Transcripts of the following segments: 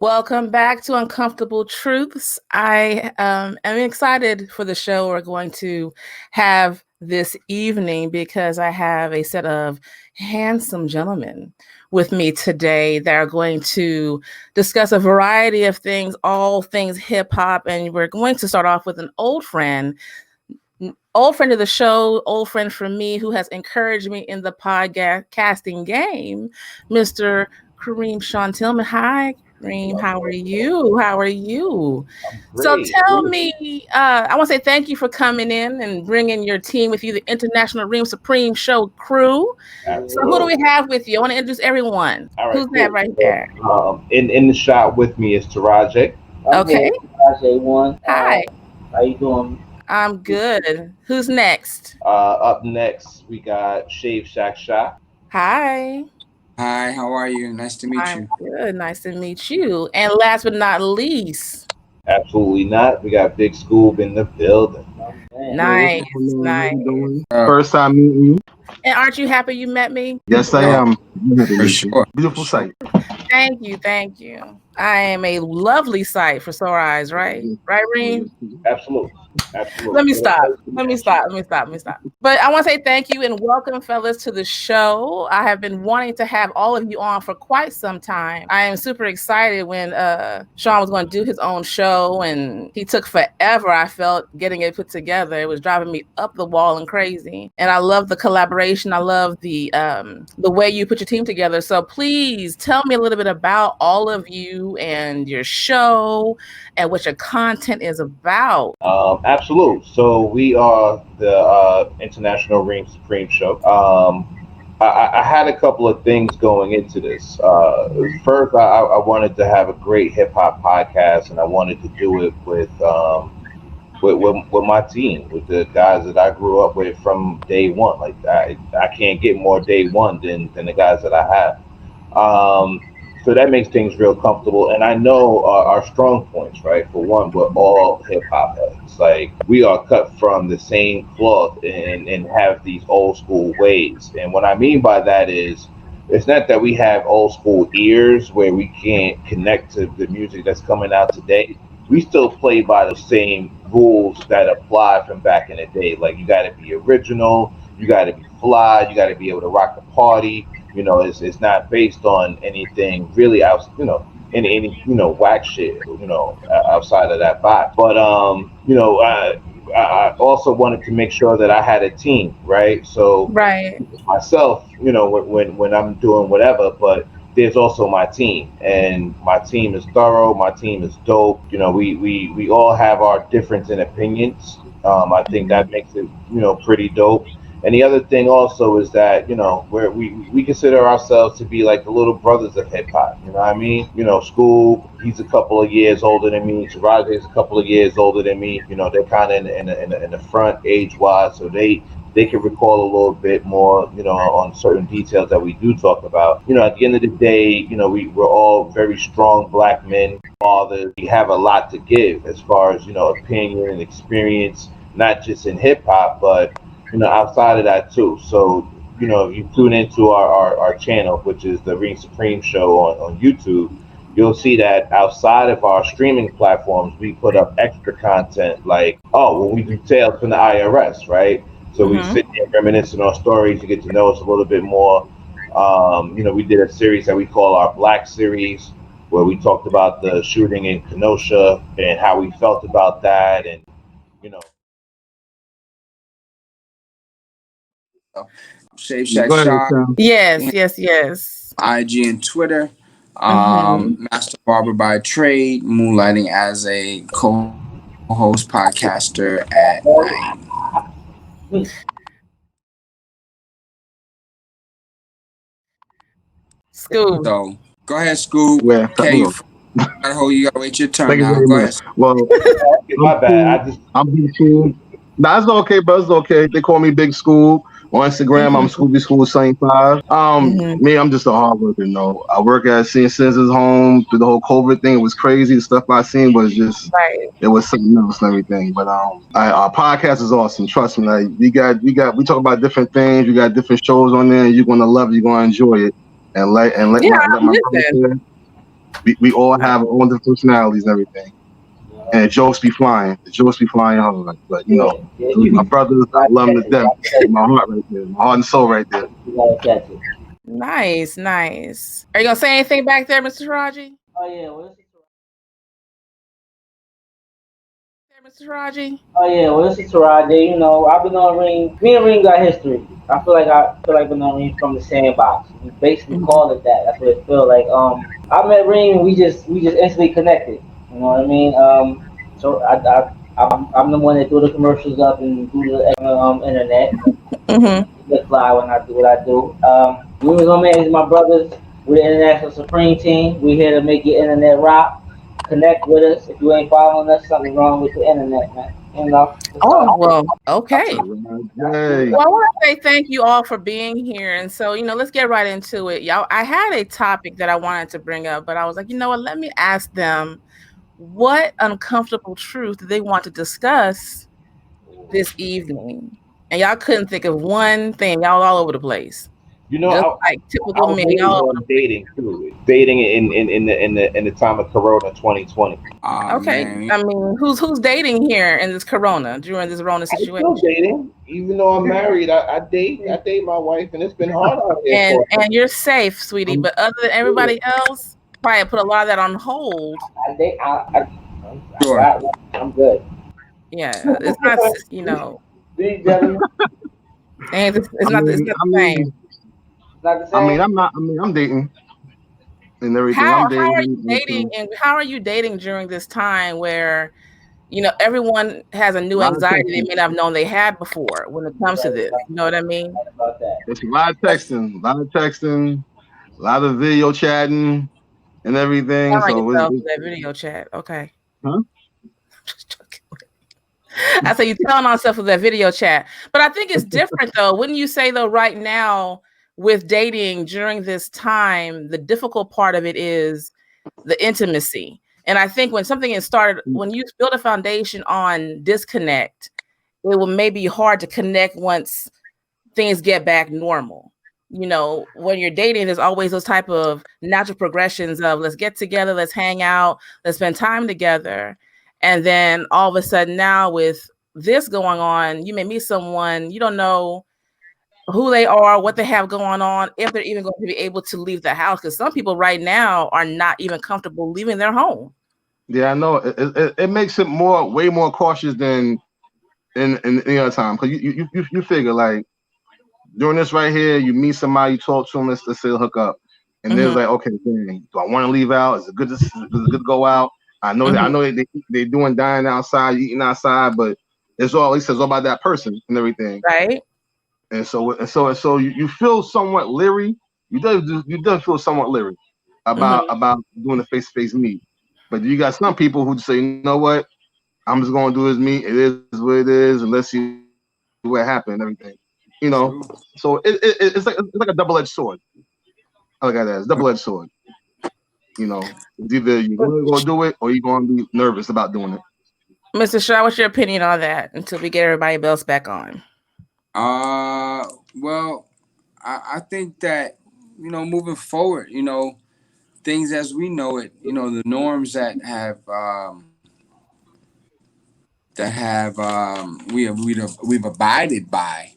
Welcome back to Uncomfortable Truths. I am excited for the show we're going to have this evening because I have a set of handsome gentlemen with me today that are going to discuss a variety of things, all things hip hop. And we're going to start off with an old friend of the show, old friend from me who has encouraged me in the podcasting game, Mr. Kareem Shon Tillman. Hi, Reem, how are you? How are you? So tell me, I want to say thank you for coming in and bringing your team with you, the International Reem Supreme Show crew. Absolutely. So who do we have with you? I want to introduce everyone. All right, Who's that right there? in the shot with me is Taraja. Okay. Taraja one. Hi. How you doing? I'm good. Who's next? Up next we got Shave Shack Shot. Hi. Hi, how are you? Nice to meet I'm you. good. Nice to meet you. And last but not least, Absolutely not. We got Big Scoob in the building. nice. First time meeting you. And aren't you happy you met me? Yes, I am. For sure. Beautiful sight. Thank you. I am a lovely sight for sore eyes, right? Right, Reem? Absolutely. Let me stop. But I want to say thank you and welcome, fellas, to the show. I have been wanting to have all of you on for quite some time. I am super excited when Sean was going to do his own show, and he took forever, I felt, getting it put together. It was driving me up the wall and crazy. And I love the collaboration. I love the way you put your team together. So please tell me a little bit about all of you and your show and what your content is about. Absolutely. So we are the International Reem Supreme Show. I had a couple of things going into this. First, I wanted to have a great hip hop podcast, and I wanted to do it with my team, with the guys that I grew up with from day one. Like I can't get more day one than the guys that I have. So that makes things real comfortable. And I know our strong points, right? For one, we're all hip hop heads. Like we are cut from the same cloth and have these old school ways. And what I mean by that is it's not that we have old school ears where we can't connect to the music that's coming out today. We still play by the same rules that apply from back in the day. Like you got to be original, you got to be fly, you got to be able to rock the party. You know, it's not based on anything really any whack shit, outside of that box. But I also wanted to make sure that I had a team, right? So Right. myself, when I'm doing whatever, but there's also my team, and my team is thorough. My team is dope. We all have our difference in opinions. I think that makes it pretty dope. And the other thing also is that we consider ourselves to be like the little brothers of hip hop. You know what I mean? Scoob, he's a couple of years older than me. Taraja is a couple of years older than me. They're kind of in the front age wise, so they can recall a little bit more, on certain details that we do talk about. At the end of the day, we're all very strong black men, fathers. We have a lot to give as far as opinion and experience, not just in hip hop, but outside of that too. So, if you tune into our channel, which is the Reem Supreme Show on YouTube, you'll see that outside of our streaming platforms, we put up extra content like, when we do Tales from the IRS, right? So we sit there reminiscing on stories, you get to know us a little bit more. We did a series that we call our Black Series, where we talked about the shooting in Kenosha and how we felt about that, and Shave Shack Go ahead, Shop, Sam. Yes. IG and Twitter. Mhm. Master Barber by trade, moonlighting as a co-host podcaster at night. Scoob. So go ahead, Scoob. Yeah, Okay, you gotta wait your turn thank you now. very Go much. ahead. Well, my bad. I'm Big School. Nah, it's okay, bro. It's okay. They call me Big School. On Instagram, I'm Scooby School 75. Mhm. Me, I'm just a hard worker, I work at Senior Citizens Home through the whole COVID thing. It was crazy. The stuff I seen was just, Right. it was something else and everything. But our podcast is awesome. Trust me. Like we talk about different things. We got different shows on there. And you're gonna love it. You're gonna enjoy it. And let Yeah, my I'm brother listening. share. We all have our own different personalities and everything. And the jokes be flying. The jokes be flying hard. But Yeah, yeah, those are my brothers. I gotta love them catch to it. death. Gotta catch My heart right there. My heart and soul right there. it. You gotta catch it. Nice, nice. Are you gonna say anything back there, Mr. Taraji? Oh yeah, well, Mr. Taraji? this is Taraja. You know, I've been on Ring. Me and Ring got history. I feel like been on Ring from the sandbox. We basically Mhm. call it that. That's what it feel like. I met Ring. We just instantly connected. You know what I mean? So I'm the one that threw the commercials up and do the internet. Mhm. Look fly when I do what I do. We was on man is my brothers. We're the International Supreme Team. We're here to make your internet rock. Connect with us. If you ain't following us, something wrong with the internet, man. You know, that's Oh, all. well, okay. Hey, Well, I want to say thank you all for being here. And so, let's get right into it. Y'all, I had a topic that I wanted to bring up, but I was like, you know what? Let me ask them what uncomfortable truth do they want to discuss this evening. And y'all couldn't think of one thing. Y'all all over the place. You know, Just I, like I typical was men. Y'all waiting all over on the dating too. Dating in the time of Corona 2020. Ah, Okay. man. I mean, who's dating here in this corona during this Rona I'm situation? still dating, even though I'm married. I date my wife, and it's been hard out here And for. and you're safe, sweetie. I'm But other than everybody else, probably put a lot of that on hold. I think I Sure. got one. I'm good. Yeah, it's not. These gentlemen, And it's I not. It's mean, not I the same. mean, it's not the I mean, same. I'm not. I mean, I'm dating and everything. How I'm how are dating. you dating? And how are you dating during this time where everyone has a A new lot of anxiety they texting. may not have known they had before when it comes to this. You know what I mean? Right about that. It's a lot of texting. A lot of texting. A lot of video chatting and everything. Sound like So, yourself in that video chat. Okay. huh? Just joking. I say you telling on stuff with that video chat. But I think it's different though. Wouldn't you say though, right now with dating during this time, the difficult part of it is the intimacy. And I think when something is started, when you build a foundation on disconnect, it will maybe hard to connect once things get back normal. When you're dating, there's always those type of natural progressions of let's get together, let's hang out, let's spend time together. And then all of a sudden now with this going on, you may meet someone, you don't know who they are, what they have going on, if they're even going to be able to leave the house. Because some people right now are not even comfortable leaving their home. Yeah, I know. It makes it way more cautious than in any other time. Because you figure like during this right here, you meet somebody, you talk to them, let's say hook up, and there's Mhm, like, okay, dang, do I want to leave out? Is it good to go out? I mhm, know they doing dining outside, eating outside, but it says all about that person and everything. right? And so you feel somewhat leery. You do feel somewhat leery Mhm, about doing the face to face meet. But you got some people who just say, you know what, I'm just gonna do this meet. It is what it is, and let's see what happens and everything. You know, True. so it's like a double edged sword. I look at that. It's double edged sword. It's either you're gonna go do it or you're gonna be nervous about doing it. Mr. Shaw, what's your opinion on that until we get everybody else back on? Well, I think that, moving forward, things as we know it, the norms we've abided by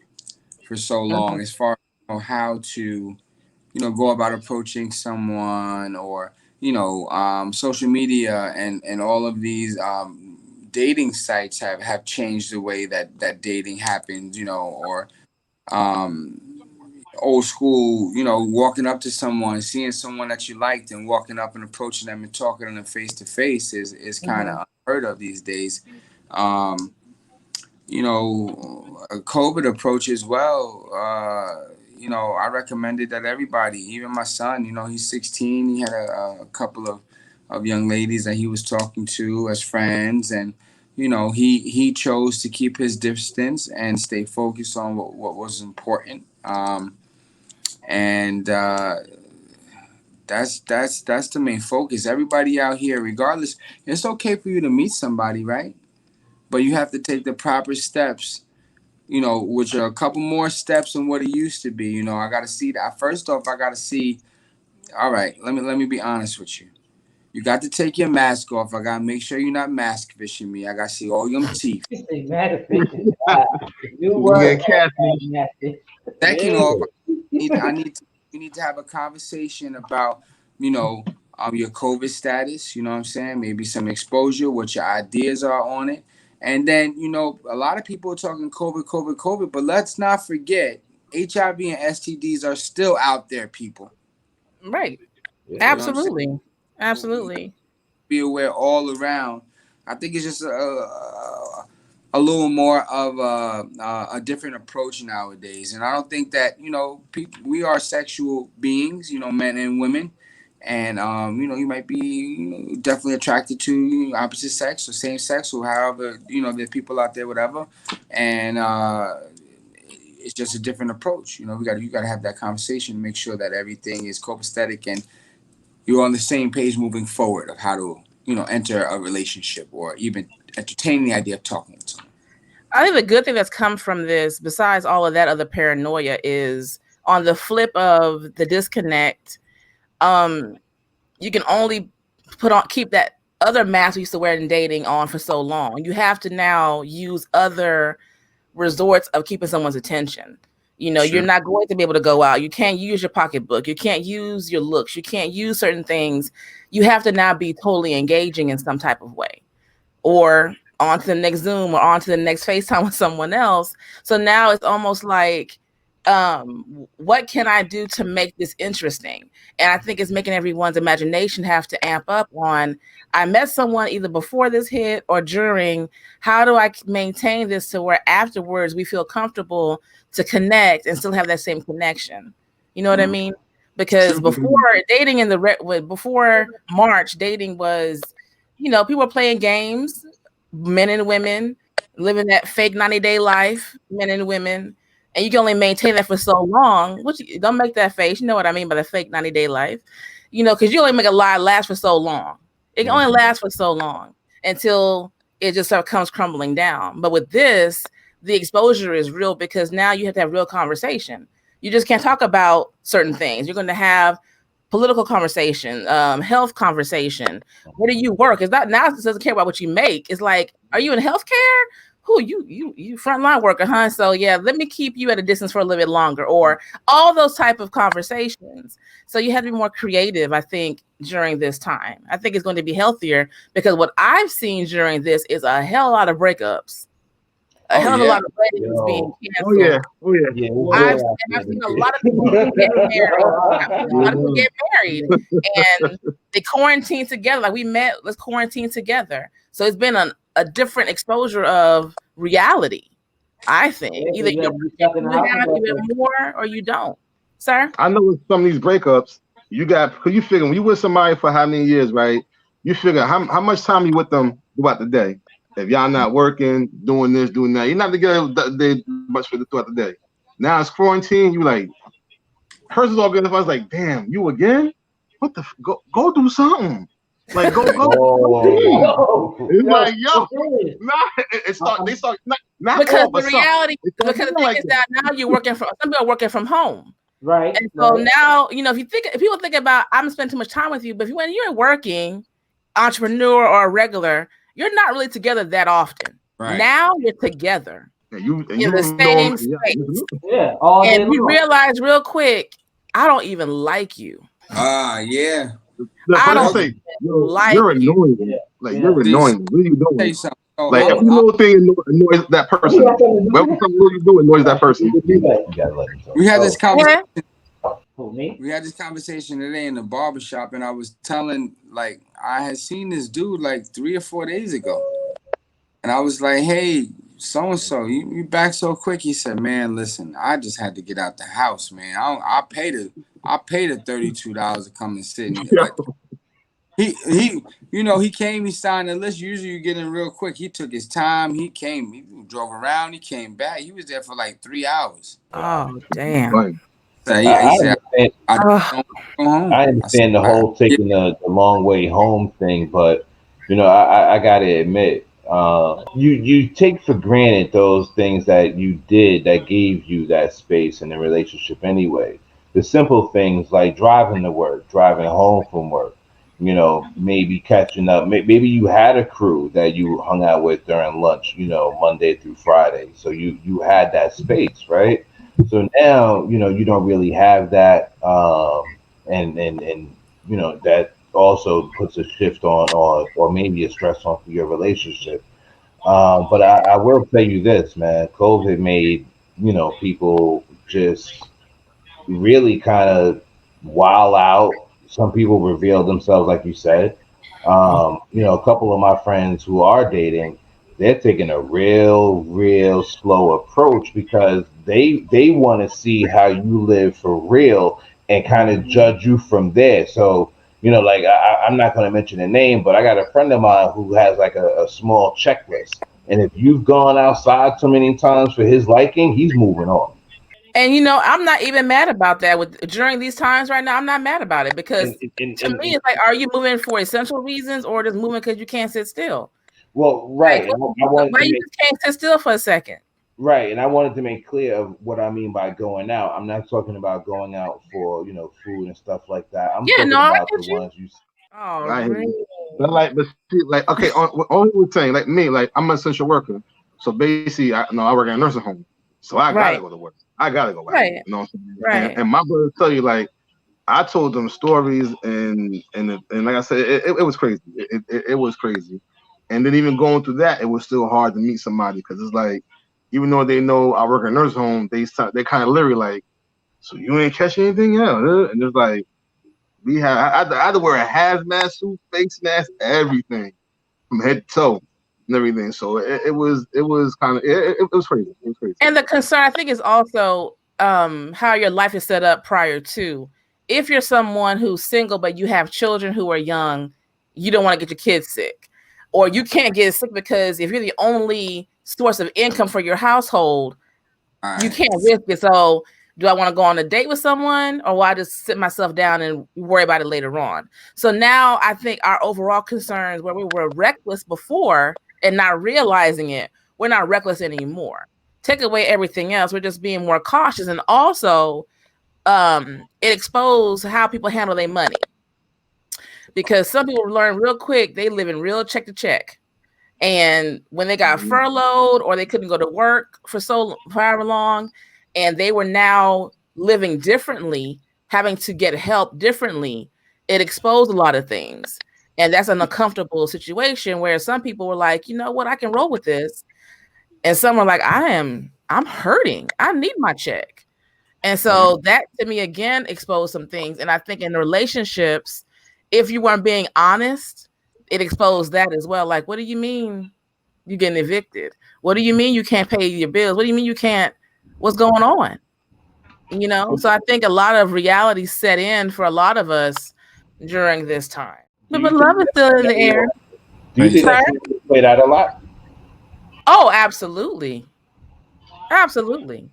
for so long, Mhm, as far as how to go about approaching someone, or social media and all of these dating sites have changed the way that dating happens, or um, old school, walking up to someone, seeing someone that you liked, and walking up and approaching them and talking to them face to face is kind mhm. of unheard of these days. Um, a COVID approach as well. I recommended that everybody, even my son, he's 16. He had a couple of young ladies that he was talking to as friends, and he chose to keep his distance and stay focused on what was important. And that's the main focus. Everybody out here, regardless, it's okay for you to meet somebody, right? But you have to take the proper steps, which are a couple more steps than what it used to be. I got to see that. First off, I got to see. All right, let me be honest with you. You got to take your mask off. I gotta make sure you're not mask fishing me. I gotta see all your teeth. New You word. get catfish. Second Yeah. off, we need to have a conversation about, you know, your COVID status. You know what I'm saying? Maybe some exposure, what your ideas are on it, and then a lot of people are talking COVID, but let's not forget HIV and STDs are still out there, people. Right. Yeah. You know what I'm saying? Absolutely. Absolutely. Be aware all around. I think it's just a little more of a different approach nowadays, and I don't think that people, we are sexual beings, men and women, and you might be definitely attracted to opposite sex or same sex or however there's people out there, whatever, and it's just a different approach. You got to have that conversation, make sure that everything is copacetic and you're on the same page moving forward of how to enter a relationship or even entertain the idea of talking with someone. I think the good thing that's come from this, besides all of that other paranoia, is on the flip of the disconnect. You can only keep that other mask we used to wear in dating on for so long. You have to now use other resorts of keeping someone's attention. Sure. You're not going to be able to go out. You can't use your pocketbook. You can't use your looks. You can't use certain things. You have to now be totally engaging in some type of way, or on to the next Zoom or on to the next FaceTime with someone else. So now it's almost like, what can I do to make this interesting? And I think it's making everyone's imagination have to amp up on, I met someone either before this hit or during. How do I maintain this to where afterwards we feel comfortable to connect and still have that same connection? You know what I mean? Because before dating before March, dating was, people were playing games, men and women living that fake 90-day life, men and women. And you can only maintain that for so long. Don't make that face. You know what I mean by the fake 90-day life. Because you only make a lie last for so long. It can only last for so long until it just sort of comes crumbling down. But with this, the exposure is real because now you have to have real conversation. You just can't talk about certain things. You're going to have political conversation, health conversation. Where do you work? It's not now. It doesn't care about what you make. It's like, are you in healthcare? Who you frontline worker, huh? So yeah, let me keep you at a distance for a little bit longer, or all those type of conversations. So you have to be more creative, I think, during this time. I think it's going to be healthier because what I've seen during this is a hell of a lot of breakups. A hell of a lot of weddings being canceled. I've seen a lot of people get married. A lot of people get married, and they quarantine together. Like, we met, let's quarantine together. So it's been a different exposure of reality. I think either you have even more or you don't, sir. I know with some of these breakups, you figure when you with somebody for how many years, right? You figure how much time you with them throughout the day. If y'all not working, doing this, doing that, you're not together much for throughout the day. Now it's quarantine. You like, hers is all good. If I was like, damn, you again? What the? Go do something. Like go. It's like, yo, they start not because all, the reality, because the thing is that now you're working from, some people are working from home. Right. And so now, if people think about, I'm gonna spend too much time with you, but when you're working, entrepreneur or regular, you're not really together that often. Right. Now you're together in the same space. Yeah. And you realize real quick, I don't even like you. Yeah. I don't like you're annoying. You. Like, you're annoying. What are you doing? Like, every little thing annoys that person. Whatever you do annoys that person. We had this conversation. Me? We had this conversation today in the barbershop, and I was telling, like, I had seen this dude like 3 or 4 days ago. And I was like, hey, so-and-so, you back so quick? He said, man, listen, I just had to get out the house, man. I paid the $32 to come and sit. And, like, he came, he signed the list. Usually you get in real quick. He took his time. He came, he drove around, he came back. He was there for like 3 hours. Oh, damn. Right. I understand the whole taking the long way home thing, but I gotta admit, you take for granted those things that you did that gave you that space in the relationship anyway. The simple things like driving to work, driving home from work, maybe catching up. Maybe you had a crew that you hung out with during lunch, Monday through Friday. So you had that space, right? So now, you don't really have that, and that also puts a shift on, or maybe a stress on your relationship. But I will tell you this, man. COVID made people just really kind of wild out. Some people reveal themselves, like you said. A couple of my friends who are dating, they're taking a real slow approach because they want to see how you live for real and kind of judge you from there. So, like I'm not going to mention a name, but I got a friend of mine who has like a small checklist. And if you've gone outside too many times for his liking, he's moving on. And I'm not even mad about that. With during these times right now, I'm not mad about it because to me, it's like, are you moving for essential reasons or just moving because you can't sit still? Well, Like, right. why you just can't sit still for a second? Right, and I wanted to make clear of what I mean by going out. I'm not talking about going out for food and stuff like that. I'm Yeah, no, talking I about the get you. ones you. Oh, I hear really? you. But see, like, okay, on was saying, like me, like I'm an essential worker. So basically, I work at a nursing home. So I gotta Right, go to work. I gotta go out. right, You know what I'm saying? And, right. and my brother tell you, like, I told them stories, and like I said, it was crazy. It was crazy. And then even going through that, it was still hard to meet somebody because it's like, even though they know I work at a nursing home, they kind of literally like, so you ain't catch anything, yeah? And it's like, I had to wear a hazmat suit, face mask, everything from head to toe and everything. So it was kind of it was crazy. It was crazy. And the concern, I think, is also how your life is set up prior to. If you're someone who's single but you have children who are young, you don't want to get your kids sick, or you can't get sick because if you're the only source of income for your household, you Right. can't risk it. So, do I want to go on a date with someone, or will I just sit myself down and worry about it later on? So now I think our overall concerns, where we were reckless before and not realizing it, we're not reckless anymore. Take away everything else, we're just being more cautious, and also it exposed how people handle their money, because some people learn real quick they live in real check to check. And when they got furloughed or they couldn't go to work for however long, and they were now living differently, having to get help differently, it exposed a lot of things. And that's an uncomfortable situation where some people were like, you know what, I can roll with this. And some were like, I'm hurting. I need my check. And so that to me again exposed some things. And I think in relationships, if you weren't being honest, it exposed that as well. Like, what do you mean you getting evicted? What do you mean you can't pay your bills? What do you mean you can't? What's going on? So I think a lot of reality set in for a lot of us during this time. Do But you think love is still in the air. do you think Sorry? that played out a lot? Oh, absolutely. Absolutely.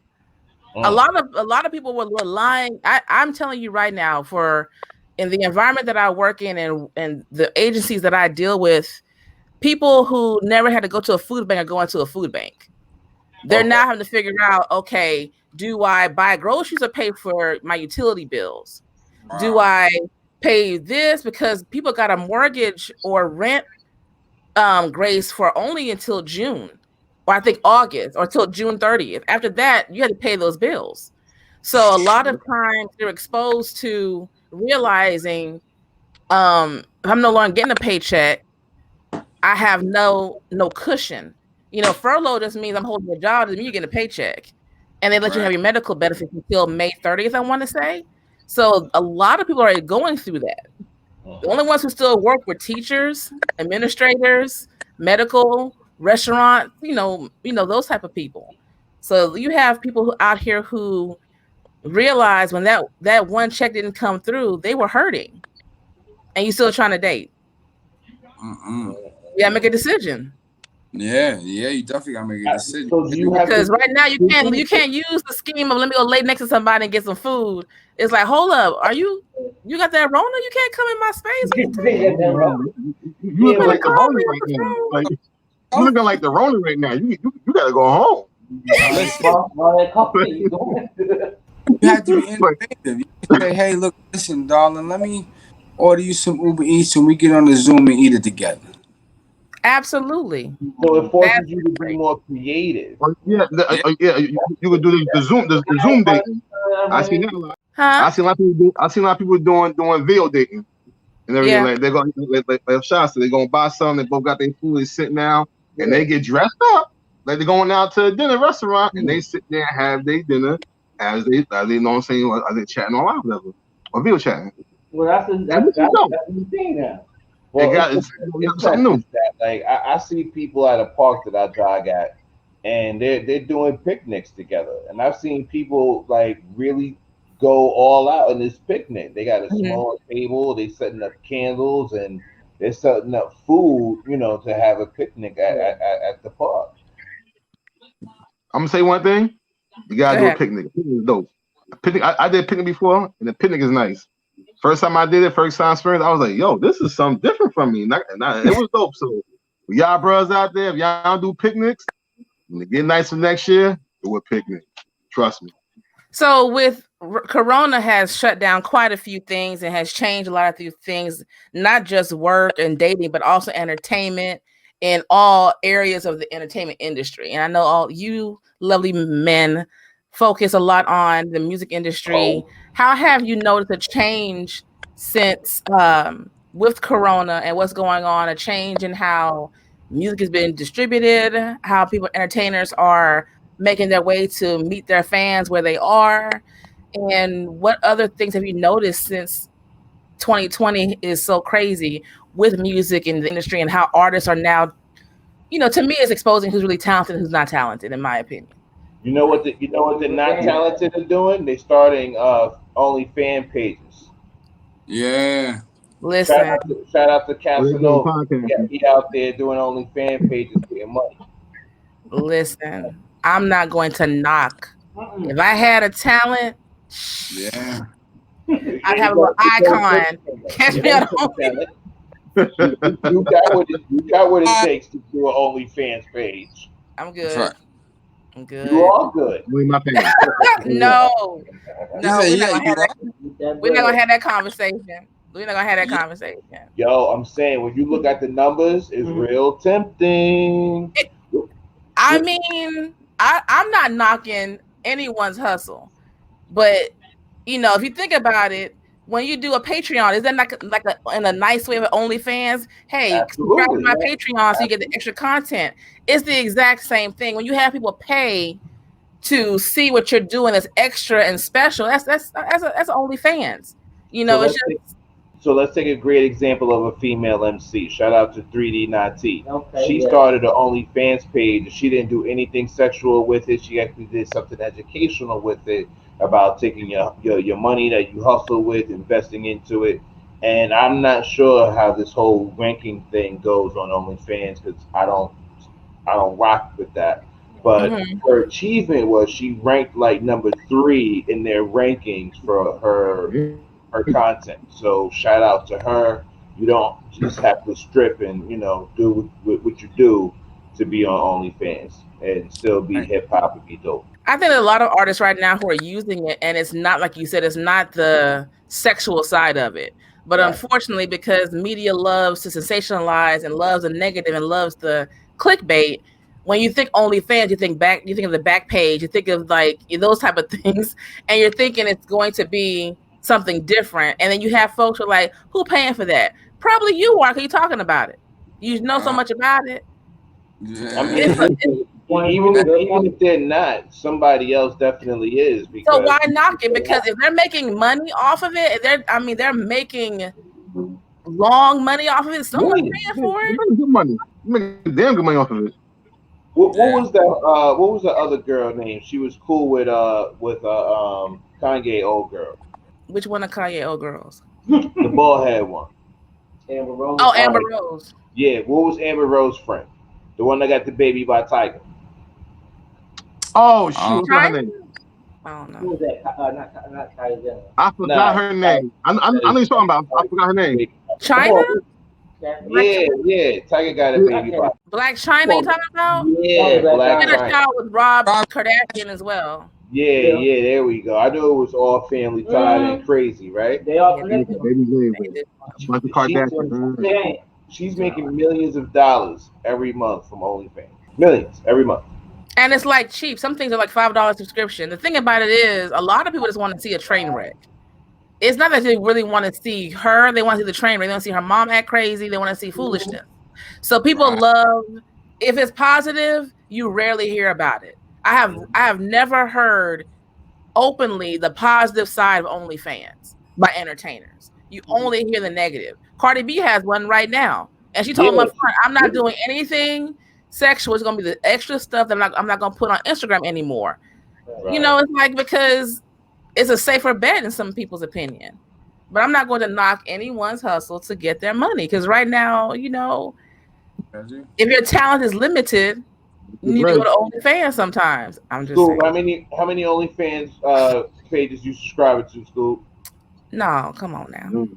A Mm, lot of people were relying. I'm telling you right now, for in the environment that I work in and the agencies that I deal with, people who never had to go to a food bank are going to a food bank. They're okay. now having to figure out, okay, do I buy groceries or pay for my utility bills? Do Wow. I pay this because people got a mortgage or rent grace for only until June, or I think August, or till June 30th. After that, you had to pay those bills. So a lot of times they're exposed to realizing if I'm no longer getting a paycheck, I have no cushion. Furlough just means I'm holding a job, doesn't mean you're getting a paycheck. And they let you Right. have your medical benefits until May 30th, I want to say. So a lot of people are going through that. The only ones who still work were teachers, administrators, medical, restaurants, those type of people. So you have people out here who realize when that one check didn't come through, they were hurting, and you still trying to date. Mm-mm. You gotta make a decision. Yeah, you definitely gotta make a decision. So do you have to Because right now you do can't you, you can't use the scheme of let me go lay next to somebody and get some food. It's like, hold up, you got that Rona? You can't come in my space. What you You, talking about? you You looking better like the call Rona me on right the now. phone. Like you looking like the Rona right now. You gotta go home. Listen, All that coffee you doing? you have to be Like, innovative. You can say, "Hey, look, listen, darling. order you some Uber Eats and we get on the Zoom and eat it together. Absolutely. So it forces That's you to be great. more creative. Yeah, yeah. You could do the Zoom dating. I see that a lot. Huh? I see a lot of people do. I see a lot of people doing video dating and everything. Yeah. Like they're going like shots. So they're gonna buy something. They both got their food. They sitting down and they get dressed up like they're going out to a dinner restaurant and they sit there and have their dinner as they know what I'm saying, as they chatting online or whatever or video chatting. Well, that's the thing now. Well, it's it's something not new. just that. Like I see people at a park that I jog at, and they're doing picnics together, and I've seen people like really go all out in this picnic. They got a Mhm. small table, they setting up candles, and they're setting up food, to have a picnic at the park. I'm gonna say one thing. You gotta Go do a ahead. picnic. A picnic is dope. A picnic. I did a picnic before, and the picnic is nice. First time I did it, first time experience, I was like, "Yo, this is something different from me." It was dope. So, y'all bros out there, if y'all do picnics, when it get nice for next year, do a picnic. Trust me. So with Corona has shut down quite a few things and has changed a lot of these things, not just work and dating, but also entertainment in all areas of the entertainment industry. And I know all you lovely men focus a lot on the music industry. Oh, How have you noticed a change since with Corona and what's going on, a change in how music is being distributed, how people, entertainers are making their way to meet their fans where they are? And what other things have you noticed since 2020 is so crazy with music in the industry and how artists are now, to me, it's exposing who's really talented and who's not talented, in my opinion. you know what they're not talented in doing? They're starting only fan pages. Yeah. Listen, Shout out to What they doing Casanova. Yeah, podcasting? he out there doing only fan pages getting money. listen, I'm not going to knock. If I had a talent, Yeah. I'd have a little icon. Catch me on You, you got what it takes to do an OnlyFans page. I'm That's good. right. I'm You good. are good. Wait, my pants. No, He no, said, we're yeah, not gonna you have are. that. We're not gonna have that conversation. We're not gonna have that Yeah. conversation. Yo, I'm saying when you look at the numbers, it's real tempting. I mean, I'm not knocking anyone's hustle, but if you think about it, when you do a Patreon, is that like in a nice way of OnlyFans? Hey, subscribe to Absolutely. my Patreon so you get the extra content. It's the exact same thing. When you have people pay to see what you're doing as extra and special, that's OnlyFans. So It's let's just take, so let's take a great example of a female MC. Shout out to 3D Nati. Okay, She yeah. started an OnlyFans page. She didn't do anything sexual with it. She actually did something educational with it about taking your money that you hustle with, investing into it. And I'm not sure how this whole ranking thing goes on OnlyFans because I don't rock with that. But mhm. her achievement was she ranked like number 3 in their rankings for her content. So shout out to her. You don't just have to strip and do what you do to be on OnlyFans and still be Right. hip hop and be dope. I think there are a lot of artists right now who are using it, and it's not like you said, it's not the sexual side of it. But Right. unfortunately, because media loves to sensationalize and loves the negative and loves the clickbait, when you think OnlyFans, you think of the back page, you think of like those type of things, and you're thinking it's going to be something different. And then you have folks who are like, who paying for that? Probably you are, because you're talking about it. You know so much about it. I Yeah. mean, even if they're not, somebody else definitely is So because why knock it? Because if they're making money off of it, they're making long money off of it. Someone's paying for You it. make good money. You make damn good money off of it. what Yeah. was that? What was the other girl name? She was cool with Kanye old girl, Which one of Kanye old girls? the bald head one. Amber Rose. Oh, Amber Uh, Rose. yeah, what was Amber Rose's friend? The one that got the baby by Tiger. Oh shoot, what's her China? name? I don't Who know. was that? Not Kylie Jenner. I forgot Nah, her name. I know you're talking about. I forgot her name. Come China? on. Black, Yeah. Tiger got a baby by. Black China you talking about? Yeah, Black Black She had a China. child with Rob Rob- Kardashian as well. Yeah, there we go. I knew it was all family tied and crazy, right? They all Yeah, Yeah, connected. baby J, they did. a bunch of She's Kardashians. Yeah. she's making millions of dollars every month from OnlyFans. Millions every month. And it's like cheap. Some things are like $5 subscription. The thing about it is, a lot of people just want to see a train wreck. It's not that they really want to see her. They want to see the train wreck. They want to see her mom act crazy. They want to see foolishness. So people love, if it's positive, you rarely hear about it. I have never heard openly the positive side of OnlyFans by entertainers. You only hear the negative. Cardi B has one right now, and she told him up front, "I'm not doing anything sexual. It's gonna be the extra stuff that I'm not gonna put on Instagram anymore." Right. You know, it's like, because it's a safer bet in some people's opinion. But I'm not going to knock anyone's hustle to get their money, because right now, you know, if your talent is limited, you need to go to OnlyFans sometimes. I'm just Scoob, saying. how many OnlyFans pages you subscribe to, Scoob? No, come on now.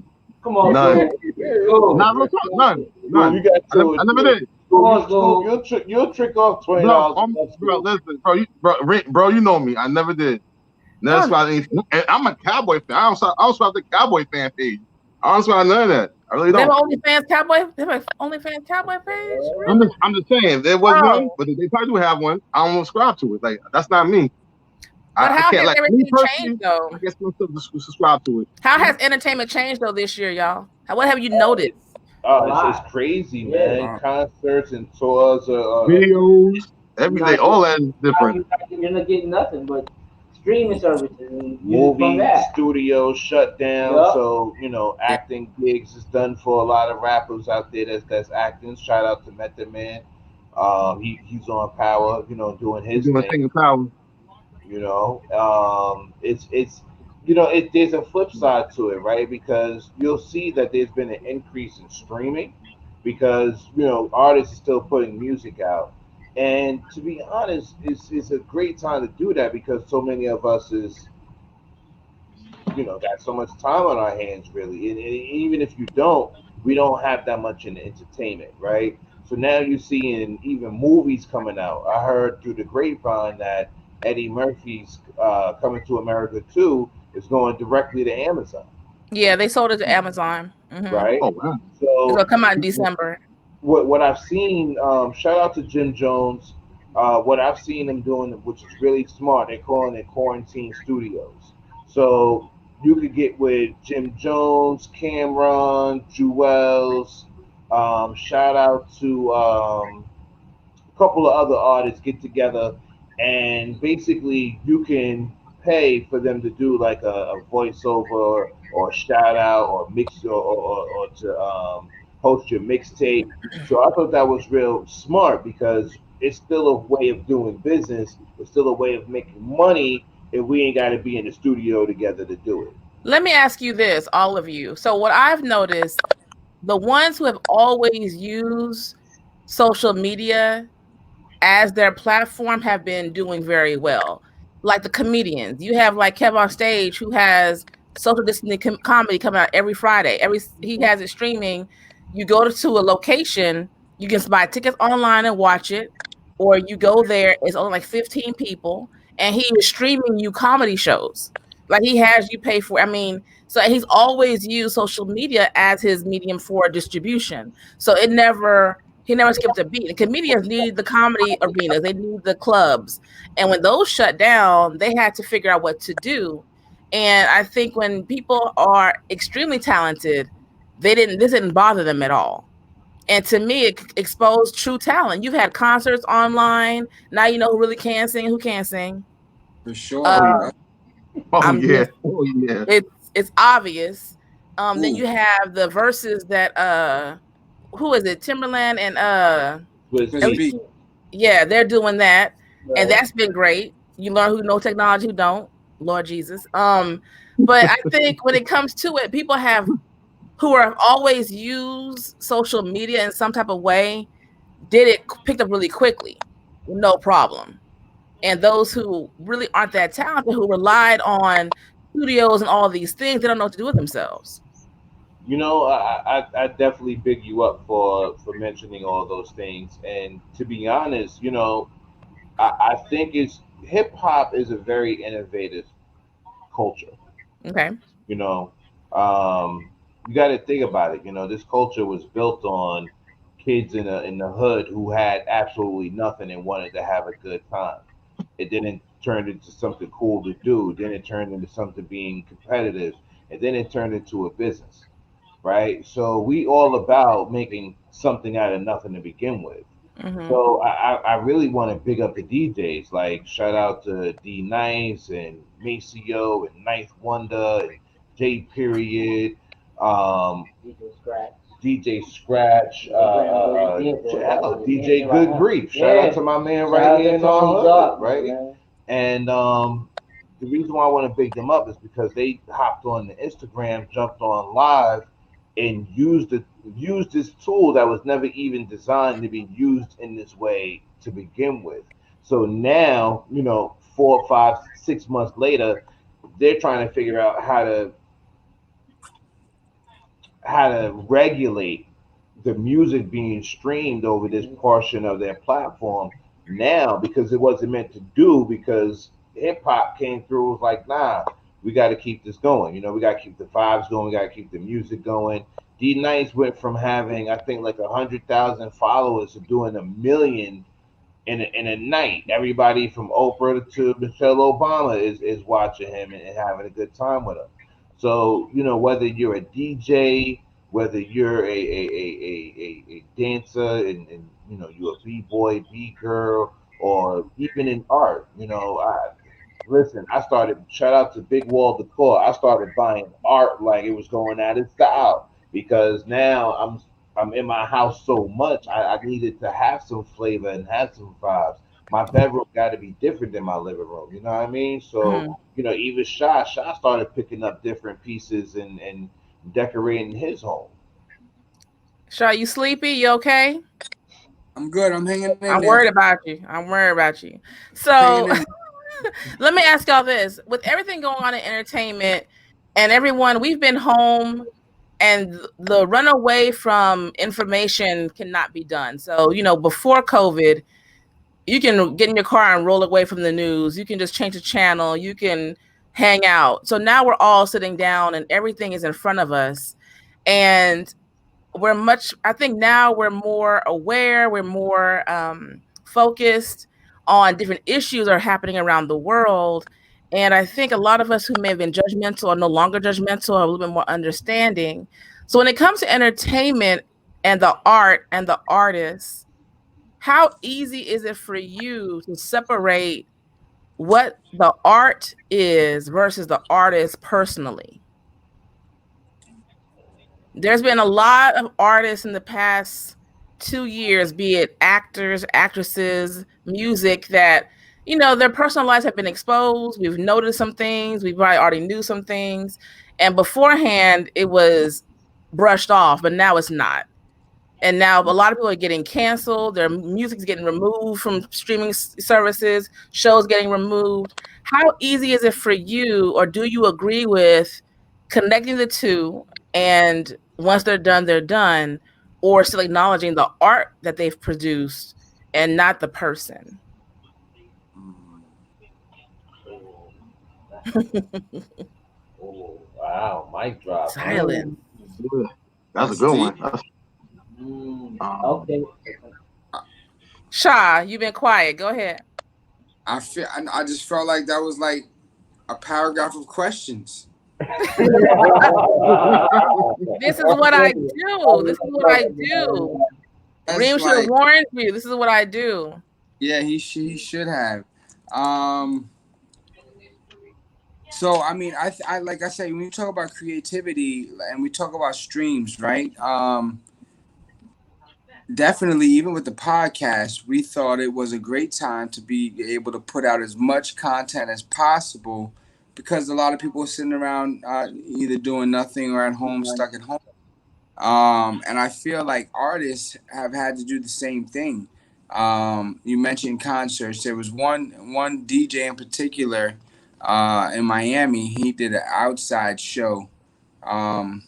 Come on, None. Not real talk. None. Scoob, you got to I never did. Scoob, you'll trick off $20. Bro, listen, bro, you know me. I never did. Never subscribed anything. And I'm a Cowboy fan. I don't subscribe to the Cowboy fan page. I don't subscribe none of that. I really don't. They have OnlyFans Cowboy. They have OnlyFans Cowboy page. Really? I'm just saying there was one, but they probably do have one. I don't subscribe to it. Like, that's not me. But how can't, has everything changed though? I guess I'm still subscribe to it. How has entertainment changed though this year, y'all? What have you noticed? Oh, it's crazy, man. Concerts and tours, videos, everything, all that is different. You're not getting nothing but streaming services and movie studios shut down. So, you know, acting gigs is done for a lot of rappers out there that's acting. Shout out to Method Man. He's on Power, you know, doing his thing. Power. You know, it's you know, there's a flip side to it, right? Because you'll see that there's been an increase in streaming because, you know, artists are still putting music out. And to be honest, it's a great time to do that because so many of us is, you know, got so much time on our hands, really. And even if you don't, we don't have that much in entertainment, right? So now you're seeing even movies coming out. I heard through the grapevine that Eddie Murphy's Coming to America 2 is going directly to Amazon. Yeah, they sold it to Amazon. Right? Oh, wow. So it'll come out in December. What I've seen, shout out to Jim Jones. What I've seen him doing, which is really smart, they're calling it quarantine studios. So you could get with Jim Jones, Cameron, Jewels. Shout out to a couple of other artists get together, and basically you can pay for them to do like a voiceover or shout out or mix or to host your mixtape. So I thought that was real smart because it's still a way of doing business. It's still a way of making money if we ain't got to be in the studio together to do it. Let me ask you this, all of you. So what I've noticed, the ones who have always used social media as their platform have been doing very well. Like the comedians, you have like Kev on Stage, who has social distancing comedy coming out every Friday. He has it streaming. You go to a location, you can buy tickets online and watch it, or you go there. It's only like 15 people, and he is streaming you comedy shows. Like he has you pay for. I mean, so he's always used social media as his medium for distribution. So he never skipped a beat. The comedians need the comedy arenas, they need the clubs, and when those shut down, they had to figure out what to do. And I think when people are extremely talented, this didn't bother them at all. And to me, it exposed true talent. You've had concerts online. Now you know who really can sing, who can't sing. For sure. It's obvious. Then you have the verses that who is it? Timberland and yeah, they're doing that, and that's been great. You learn who know technology, who don't. Lord Jesus. But I think when it comes to it, people who have always used social media in some type of way picked up really quickly, no problem. And those who really aren't that talented, who relied on studios and all these things, they don't know what to do with themselves. You know, I definitely big you up for mentioning all those things. And to be honest, you know, I think hip hop is a very innovative culture. Okay. You know, um, you got to think about it. You know, this culture was built on kids in the hood who had absolutely nothing and wanted to have a good time. It didn't turn into something cool to do. Then it turned into something being competitive, and then it turned into a business, right? So we all about making something out of nothing to begin with. Mm-hmm. So I really want to big up the DJs. Like shout out to D Nice and Maceo and Ninth Wonder and J Period, um, DJ Scratch. DJ Scratch, DJ Graham really did though. That's hell, what it DJ is right Good now. Grief. Shout out Yeah. to my man Shout right out here to in our Tony hood, Darkman, right? man. And the reason why I want to big them up is because they hopped on the Instagram, jumped on live, and used this tool that was never even designed to be used in this way to begin with. So now, you know, 4, 5, 6 months later, they're trying to figure out how to regulate the music being streamed over this portion of their platform now because it wasn't meant to do because hip hop came through was like nah, we got to keep this going, you know, we got to keep the vibes going, we got to keep the music going. D Nice went from having I think like 100,000 followers to doing 1 million in a night. Everybody from Oprah to Michelle Obama is watching him and having a good time with him. So you know whether you're a DJ, whether you're a dancer, and you know you're a b boy, b girl, or even in art. You know, listen. I started shout out to Big Wall Decor. I started buying art like it was going out of style because now I'm in my house so much. I needed to have some flavor and have some vibes. My bedroom got to be different than my living room. You know what I mean? So Mm-hmm. you know, even Sha started picking up different pieces and decorating his home. Shaw, you sleepy? You okay? I'm good. I'm hanging in I'm there. worried about you. I'm worried about you. Hanging So in. let me ask y'all this. With everything going on in entertainment and everyone, we've been home and the runaway from information cannot be done. So, you know, before COVID, you can get in your car and roll away from the news. You can just change the channel. You can hang out. So now we're all sitting down and everything is in front of us. And I think now we're more aware, we're more focused on different issues that are happening around the world. And I think a lot of us who may have been judgmental are no longer judgmental, are a little bit more understanding. So when it comes to entertainment and the art and the artists, how easy is it for you to separate what the art is versus the artist personally? There's been a lot of artists in the past 2 years, be it actors, actresses, music, that, you know, their personal lives have been exposed. We've noticed some things. We probably already knew some things. And beforehand, it was brushed off, but now it's not. And now a lot of people are getting canceled. Their music's getting removed from streaming services, shows getting removed. How easy is it for you, or do you agree with connecting the two? And once they're done, or still acknowledging the art that they've produced and not the person? Oh wow, mic drop, huh? Silence. Yeah, that's a That's good deep. one. That's, Okay. Sha, you've been quiet. Go ahead. I just felt like that was like a paragraph of questions. This is what I do. This is what I do. That's Reem should have like, warned you. This is what I do. yeah, he should have. Um, so I mean, I like I say, when you talk about creativity and we talk about streams, right? Definitely, even with the podcast, we thought it was a great time to be able to put out as much content as possible because a lot of people are sitting around either doing nothing or at home, stuck at home. And I feel like artists have had to do the same thing. You mentioned concerts. There was one DJ in particular in Miami. He did an outside show. Um,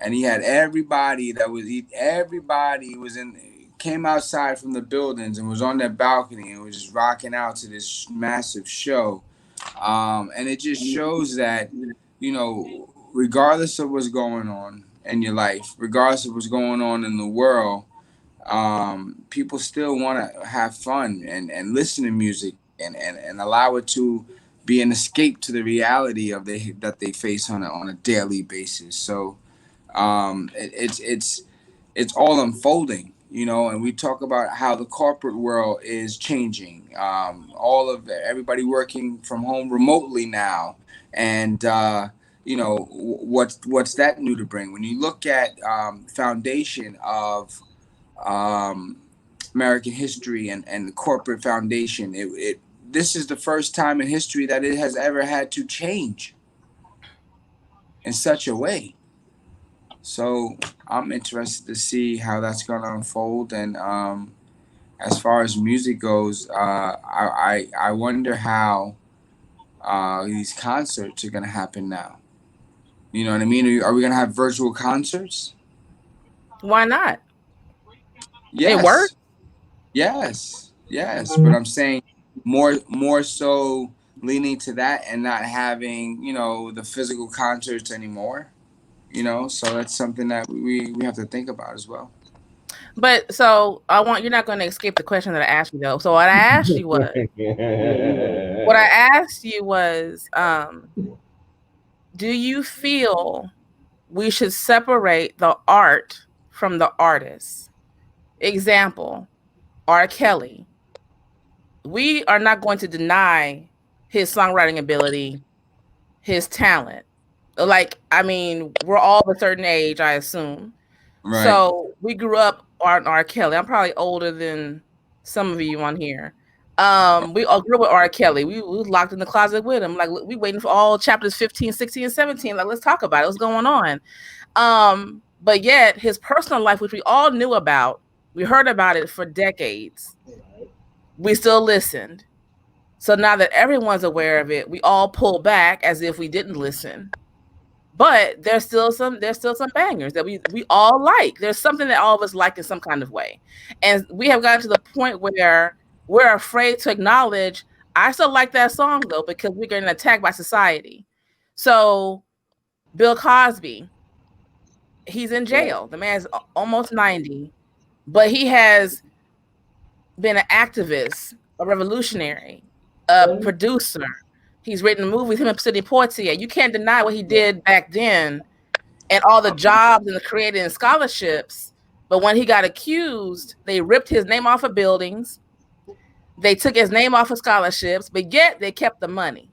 and he had everybody was in came outside from the buildings and was on their balcony and was just rocking out to this massive show. And it just shows that, you know, regardless of what's going on in your life, regardless of what's going on in the world, people still want to have fun and listen to music and allow it to be an escape to the reality of that they face on a daily basis. So it's all unfolding, you know. And we talk about how the corporate world is changing. All of everybody working from home remotely now, and you know what's that new to bring? When you look at foundation of um, American history and the corporate foundation, it this is the first time in history that it has ever had to change in such a way. So I'm interested to see how that's going to unfold. And as far as music goes, I wonder how these concerts are going to happen now. You know what I mean? Are we going to have virtual concerts? Why not? It Yes, works. yes, yes. But I'm saying more so leaning to that and not having, you know, the physical concerts anymore. You know, so that's something that we have to think about as well. But so I want you're not going to escape the question that I asked you though. So what I asked you was what I asked you was do you feel we should separate the art from the artist? Example, R. Kelly. We are not going to deny his songwriting ability, his talent. Like, I mean, we're all of a certain age, I assume. Right. So we grew up on R. Kelly. I'm probably older than some of you on here. We all grew up with R. Kelly. We was locked in the closet with him. Like we waiting for all chapters 15, 16, and 17. Like, let's talk about it. What's going on? But yet his personal life, which we all knew about, we heard about it for decades. We still listened. So now that everyone's aware of it, we all pull back as if we didn't listen. But there's still some bangers that we all like. There's something that all of us like in some kind of way. And we have gotten to the point where we're afraid to acknowledge I still like that song though, because we're getting attacked by society. So Bill Cosby, he's in jail. The man's almost 90, but he has been an activist, a revolutionary, a producer. He's written movies, him and Sidney Poitier. You can't deny what he did back then and all the jobs and the creating and scholarships. But when he got accused, they ripped his name off of buildings. They took his name off of scholarships, but yet they kept the money,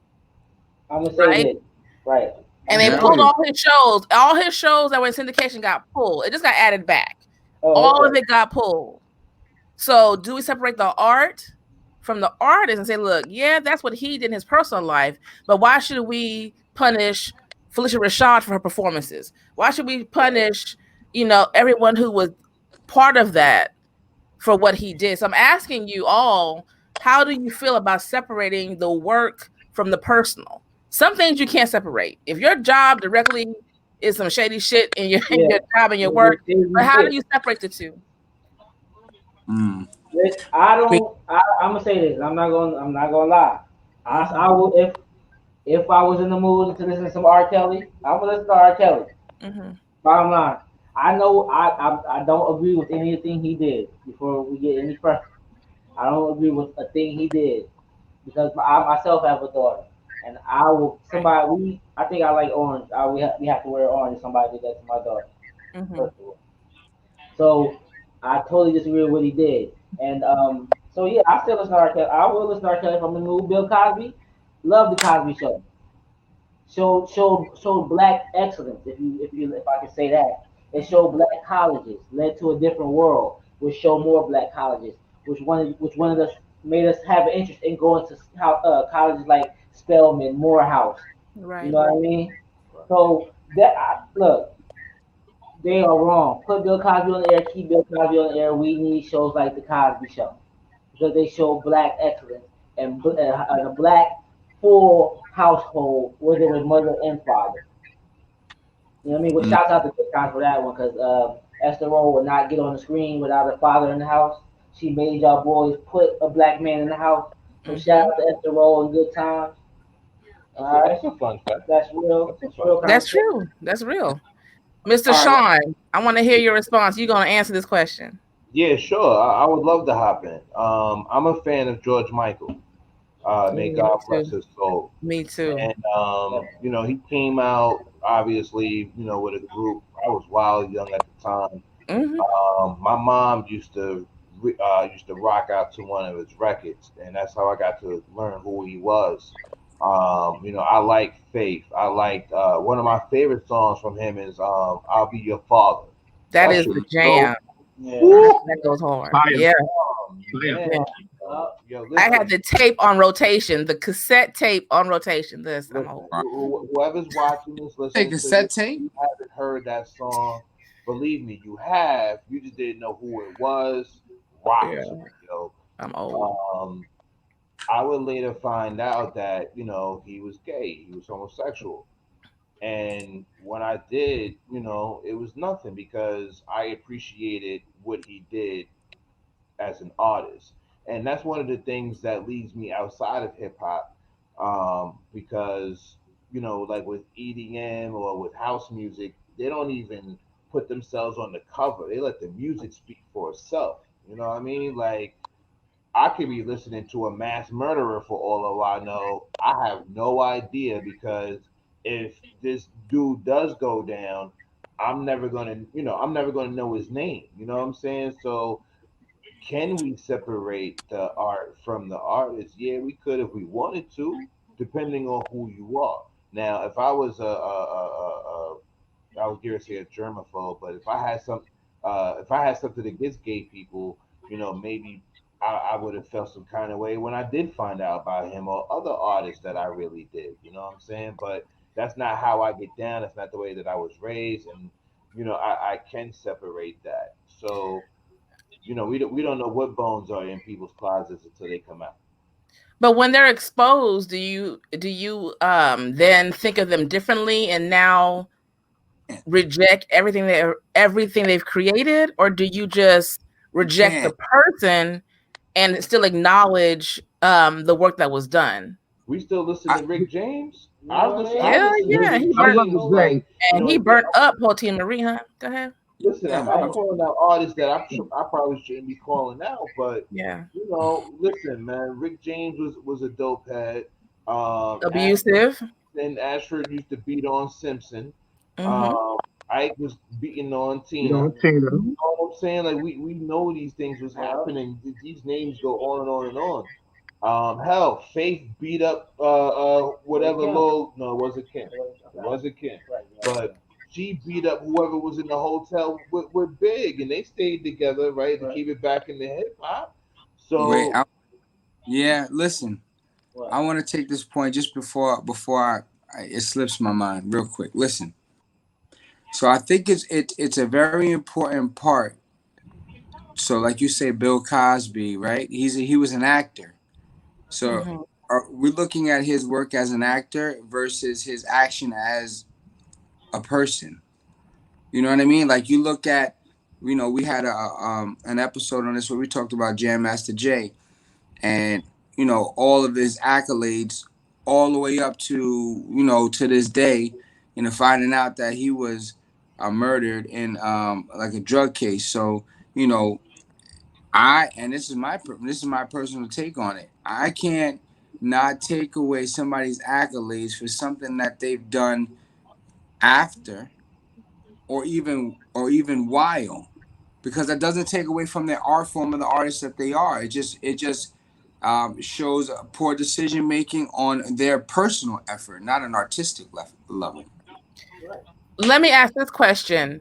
I'm gonna say right? this, right? And I'm they gonna Yeah. say pulled this. all his shows. All his shows that were in syndication got pulled. It just got added back. Oh, All of okay. it got pulled. So do we separate the art from the artist and say, look, yeah, that's what he did in his personal life, but why should we punish Felicia Rashad for her performances? Why should we punish, everyone who was part of that for what he did? So I'm asking you all, how do you feel about separating the work from the personal? Some things you can't separate. If your job directly is some shady shit in your, in Yeah. your job and your It was work, but crazy how do shit. you separate the two? Mm. I I mean, don't. I'm gonna say this. I'm not gonna lie. I will if I was in the mood to listen to some R. Kelly, I would listen to R. Kelly. Mm-hmm. Bottom line, I know I don't agree with anything he did. Before we get any further, I don't agree with a thing he did because I myself have a daughter, and I will Right. somebody we I think I like orange. We have to wear orange if somebody did that to my daughter. Mm-hmm. First of all, so I totally disagree with what he did, and so yeah, I still listen to R. Kelly. I will listen to R. Kelly from the new Bill Cosby. Love the Cosby Show. Showed black excellence. If I can say that, it showed black colleges led to a different world, which showed more black colleges, which one of us made us have an interest in going to colleges like Spelman, Morehouse. You Right. know what I mean? So look, they are wrong. Put Bill Cosby on the air, keep Bill Cosby on the air. We need shows like the Cosby Show because they show black excellence and a black full household where there was mother and father. You know what I mean? But shouts out to Good Times for that one, because Esther Roll would not get on the screen without her father in the house. She made y'all boys put a black man in the house. So shout Mm-hmm. out to Esther Roll and Good Times. All right, That's a fun fact. that's real. That's a That's fun real fact. That's conversation. true. That's real. Mr. All right. Sean, I want to hear your response. You're going to answer this question. Yeah, sure. I would love to hop in. I'm a fan of George Michael. May Me God bless too. his soul. Me too. And he came out obviously, with a group. I was wild young at the time. Hmm. My mom used to rock out to one of his records, and that's how I got to learn who he was. I like Faith. I liked one of my favorite songs from him is "I'll Be Your Father." That That is shit the is so. jam. Yeah. Woo! That goes hard. Fire, Yeah. fire. Man, Yeah. yo, I had listen, the tape on rotation, the cassette tape on rotation. This, I'm listen. old. Whoever's watching this, Hey, listening to this, cassette tape. you haven't heard that song. Believe me, you have. You just didn't know who it was. Rock Yeah. to it, yo. I'm old. Um, I would later find out that he was gay. He was homosexual. And when I did, it was nothing because I appreciated what he did as an artist. And that's one of the things that leads me outside of hip hop, because like with EDM or with house music, they don't even put themselves on the cover. They let the music speak for itself. You know what I mean? Like I could be listening to a mass murderer for all of I know. I have no idea because if this dude does go down, I'm never gonna know his name. You know what I'm saying? So can we separate the art from the artist? Yeah, we could if we wanted to, depending on who you are. Now, if I was I was going to say a germaphobe, but if I had something against gay people, maybe I would have felt some kind of way when I did find out about him or other artists that I really did. You know what I'm saying? But that's not how I get down. That's not the way that I was raised, and I can separate that. So we don't know what bones are in people's closets until they come out. But when they're exposed, do you then think of them differently and now reject everything they've created, or do you just You reject the can't. person and still acknowledge the work that was done? We still listen I, to Rick James. You know what I mean? I Yeah, listen to yeah. Rick He I was burnt about James. to Like say, and he burnt up Hakeem Marie, huh? Go ahead. listen, yeah. I'm calling out artists that I probably shouldn't be calling out, but Yeah. listen, man. Rick James was a dope head. Ashford Abusive. and Ashford used to beat on Simpson. Mm-hmm. Um, Ike was beating on you know, Tina. Tina. You know what I'm saying? Like we know these things was happening. These names go on and on and on. Hell, Faith beat up whatever low. No, it wasn't Kim. It wasn't Kim. But she beat up whoever was in the hotel with Big, and they stayed together, right, to keep it back in the hip hop. Wait. So Yeah. Listen. I What? want to take this point just before it slips my mind real quick. Listen. So I think it's a very important part. So like you say, Bill Cosby, right? He was an actor. So Mm-hmm. we're looking at his work as an actor versus his action as a person. You know what I mean? Like you look at, we had an episode on this where we talked about Jam Master Jay and all of his accolades, all the way up to to this day, finding out that he was murdered in like a drug case. So you know, and this is my personal take on it. I can't not take away somebody's accolades for something that they've done after or even while, because that doesn't take away from their art form and the artist that they are. It just shows a poor decision making on their personal effort, not an artistic level. Right. Let me ask this question.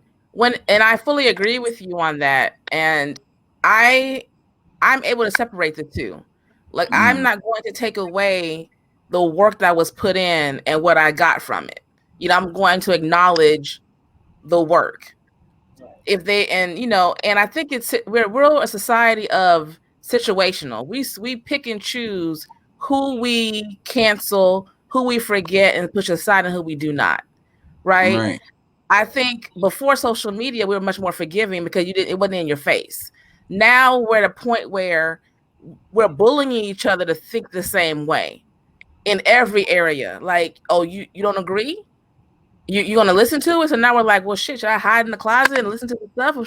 And I fully agree with you on that. And I I'm able to separate the two. Like I'm Mm, not going to take away the work that was put in and what I got from it. I'm going to acknowledge the work. Right. If they and I think we're a society of situational. We pick and choose who we cancel, who we forget and push aside, and who we do not. Right? right. I think before social media, we were much more forgiving because it wasn't in your face. Now we're at a point where we're bullying each other to think the same way in every area. Like, oh, you don't agree? You gonna listen to it? So now we're like, well, shit, should I hide in the closet and listen to the stuff, or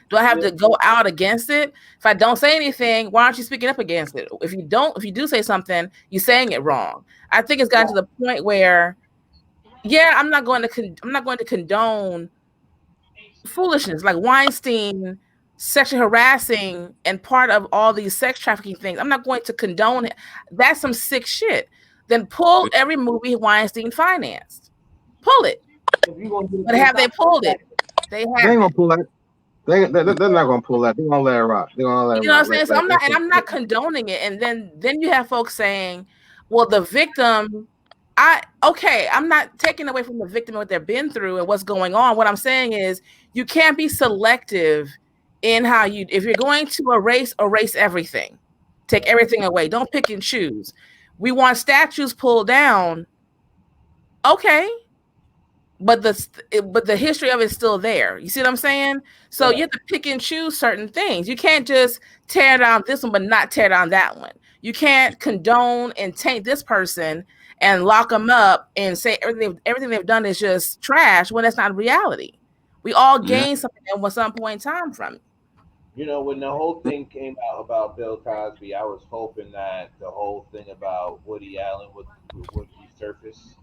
do I have to go out against it? If I don't say anything, why aren't you speaking up against it? If you do say something, you're saying it wrong. I think it's gotten to the point where, yeah, I'm not going to condone foolishness like Weinstein sexually harassing and part of all these sex trafficking things. I'm not going to condone it. That's some sick shit. Then pull every movie Weinstein financed. Pull it. But have they pulled it? They ain't haven't. gonna pull that. They're not gonna pull that. They're gonna let it rock. They're gonna let it You know rock. what I'm saying? So I'm not condoning it. And then you have folks saying, well, the victim, I'm not taking away from the victim what they've been through and what's going on. What I'm saying is you can't be selective in how if you're going to erase everything. Take everything away. Don't pick and choose. We want statues pulled down. Okay. But the history of it's still there. You see what I'm saying? So you have to pick and choose certain things. You can't just tear down this one, but not tear down that one. You can't condone and taint this person and lock them up and say everything they've done is just trash when that's not reality. We all gain something at some point in time from it. You know, when the whole thing came out about Bill Cosby, I was hoping that the whole thing about Woody Allen would resurface.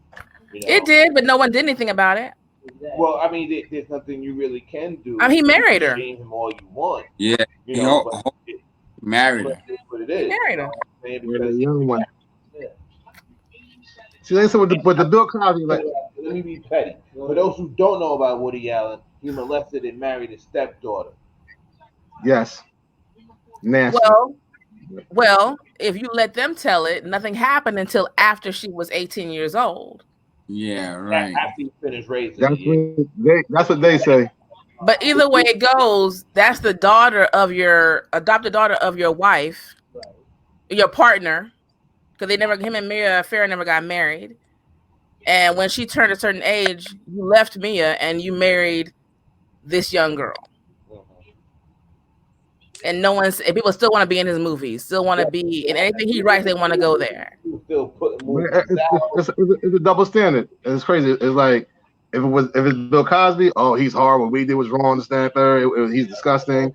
You know, It did, but no one did anything about it. well, I mean, there's nothing you really can do. He married her. Shame him all you want. Yeah, you know, married her. But it is. He married her. The young one. See, they said with the Bill Cosby, like, let me be petty. For those who don't know about Woody Allen, he molested and married his stepdaughter. Yes. Nasty. Well, if you let them tell it, nothing happened until after she was 18 years old. Yeah, right. After he finished raising that's what they say. But either way it goes, that's the adopted daughter of your wife, your partner, because him and Mia Farrow never got married. And when she turned a certain age, you left Mia and you married this young girl. And people still want to be in his movies, still want to be in anything he writes. They want to go there. It's a double standard. It's crazy. It's like if it's Bill Cosby, oh, he's horrible. What we did was wrong. He's disgusting.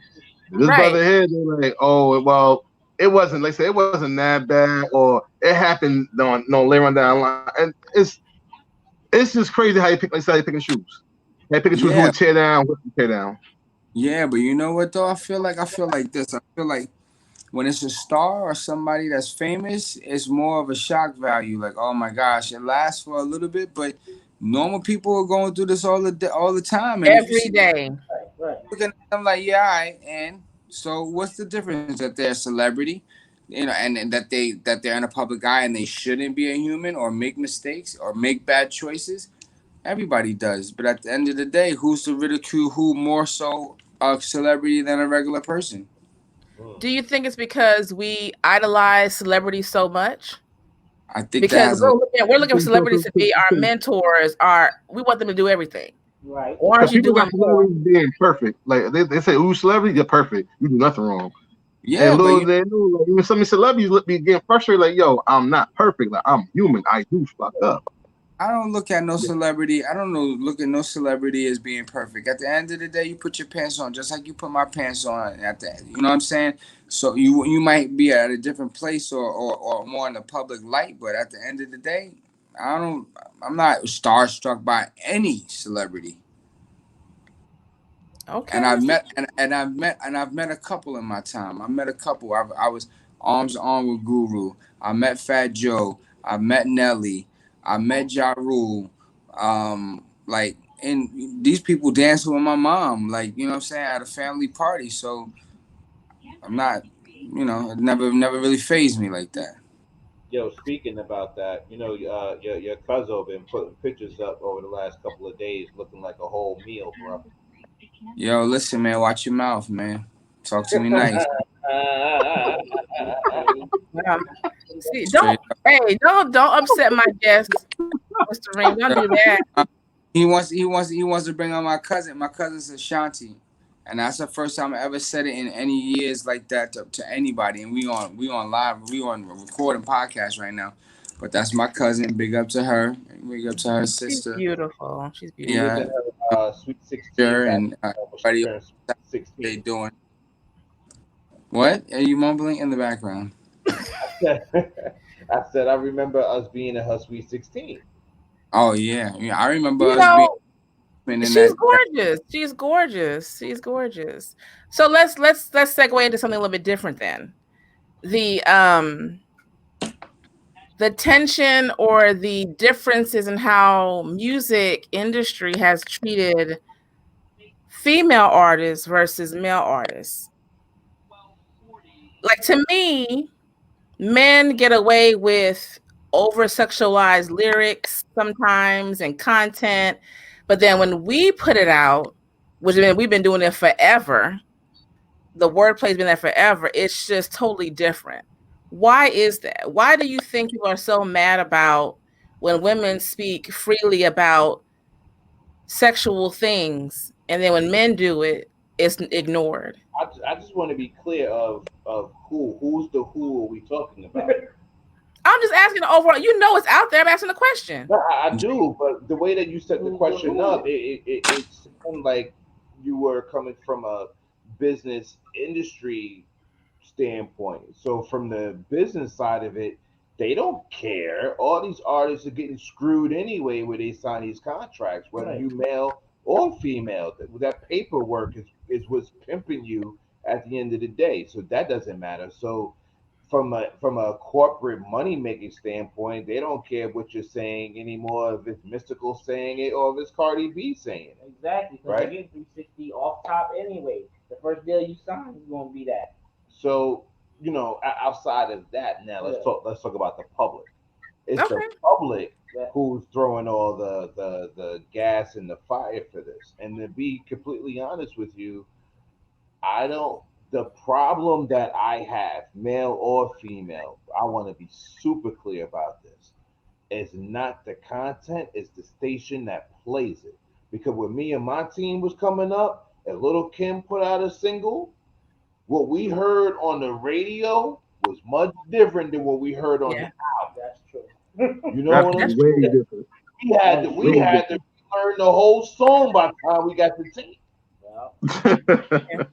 This brother here, they're like, oh, well, it wasn't. Like say it wasn't that bad, or it happened later on down the line. And it's just crazy how you pick and choose. They pick and choose who to tear down, what to tear down. Yeah, but you know what though? I feel like this. I feel like when it's a star or somebody that's famous, it's more of a shock value. Like, oh my gosh, it lasts for a little bit, but normal people are going through this all the time. And every day. Looking at them like, yeah, all right. And so what's the difference that they're a celebrity, and that they're in a public eye and they shouldn't be a human or make mistakes or make bad choices? Everybody does, but at the end of the day, who's to ridicule who more so a celebrity than a regular person? Do you think it's because we idolize celebrities so much? I think because we're looking for celebrities to be our mentors. We want them to do everything. Right. Why aren't you doing more? Being perfect? Like they say, "Ooh, celebrity, you're perfect. You do nothing wrong." Yeah, and little they know, like, even some celebrities be getting frustrated. Like, "Yo, I'm not perfect. Like, I'm human. I do fuck up." I don't look at no celebrity. I don't look at no celebrity as being perfect. At the end of the day, you put your pants on just like you put my pants on. At the end, you know what I'm saying? So you might be at a different place or more in the public light, but at the end of the day, I'm not starstruck by any celebrity. Okay. And I've met a couple in my time. I met a couple. I was arms on with Guru. I met Fat Joe. I met Nelly. I met Ja Rule. And these people dancing with my mom, like, you know what I'm saying, at a family party. So I'm not, it never really fazed me like that. Yo, speaking about that, your cousin been putting pictures up over the last couple of days, looking like a whole meal, bro. Yo, listen, man, watch your mouth, man. Talk to me nice. See, don't upset my guest, Mr. Reem. Don't do that. He wants to bring on my cousin. My cousin's Ashanti. And that's the first time I ever said it in any years like that to anybody. And we on live, we on recording podcast right now. But that's my cousin. Big up to her. Big up to her She's sister. beautiful. She's She was beautiful. in Yeah, her Sweet 16 sure. back And when she everybody turned else they 16. doing. What are you mumbling in the background? I said I remember us being in her Sweet 16. Oh yeah, yeah. I remember You us being know, in she's that. gorgeous. She's gorgeous. She's gorgeous. So let's segue into something a little bit different then. The tension or the differences in how music industry has treated female artists versus male artists. Like, to me, men get away with over sexualized lyrics sometimes and content, but then when we put it out, which we've been doing it forever, the wordplay's been there forever, it's just totally different. Why is that? Why do you think people are so mad about when women speak freely about sexual things, and then when men do it, it's ignored? I just want to be clear of who's the who are we talking about? I'm just asking the overall. You know, it's out there. I'm asking the question. No, I do, but the way that you set the question up, it sounded like you were coming from a business industry standpoint. So from the business side of it, they don't care. All these artists are getting screwed anyway when they sign these contracts, whether you male or female. That paperwork is what's pimping you at the end of the day. So that doesn't matter. So from a corporate money making standpoint, they don't care what you're saying anymore, if it's Mystical saying it or if it's Cardi B saying it. Exactly, because Right? you get 360 off top anyway. The first deal you sign is going to be that. So outside of that, now let's talk about the public. It's the Okay. public Yeah. who's throwing all the gas in the fire for this. And to be completely honest with you, I don't. The problem that I have, male or female, I want to be super clear about this. Is not the content; it's the station that plays it. Because when me and my team was coming up, and Little Kim put out a single, what we heard on the radio was much different than what we heard on the Yeah. album. That's true. You know That's what I'm That's way saying? different. We Way had to learn the whole song by the time we got to tape. Yeah. different.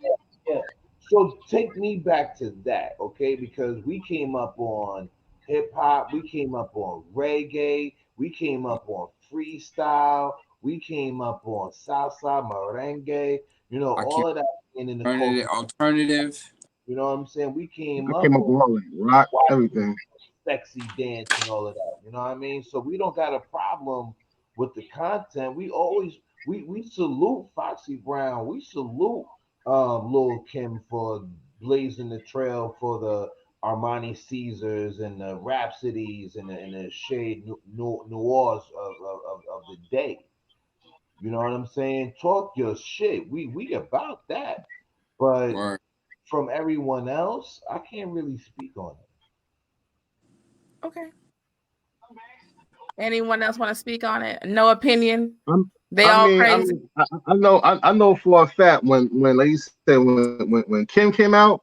Yeah. So take me back to that, okay? Because we came up on hip hop, we came up on reggae, we came up on freestyle, we came up on salsa, merengue, I all can't of that being in the culture. alternative. You know what I'm saying? We came I up came up on with all that rock, everything. sexy dance and all of that. You know what I mean? So we don't got a problem with the content. We always we salute Foxy Brown. We salute Lil Kim for blazing the trail for the Armani Caesars and the Rhapsodies and the Shade Noirs of the day. You know what I'm saying? Talk your shit. We about that. But Word. from everyone else, I can't really speak on it. okay. Anyone else want to speak on it? No opinion. I'm, They I all mean, I crazy. mean, I know for a fact when like you said when Kim came out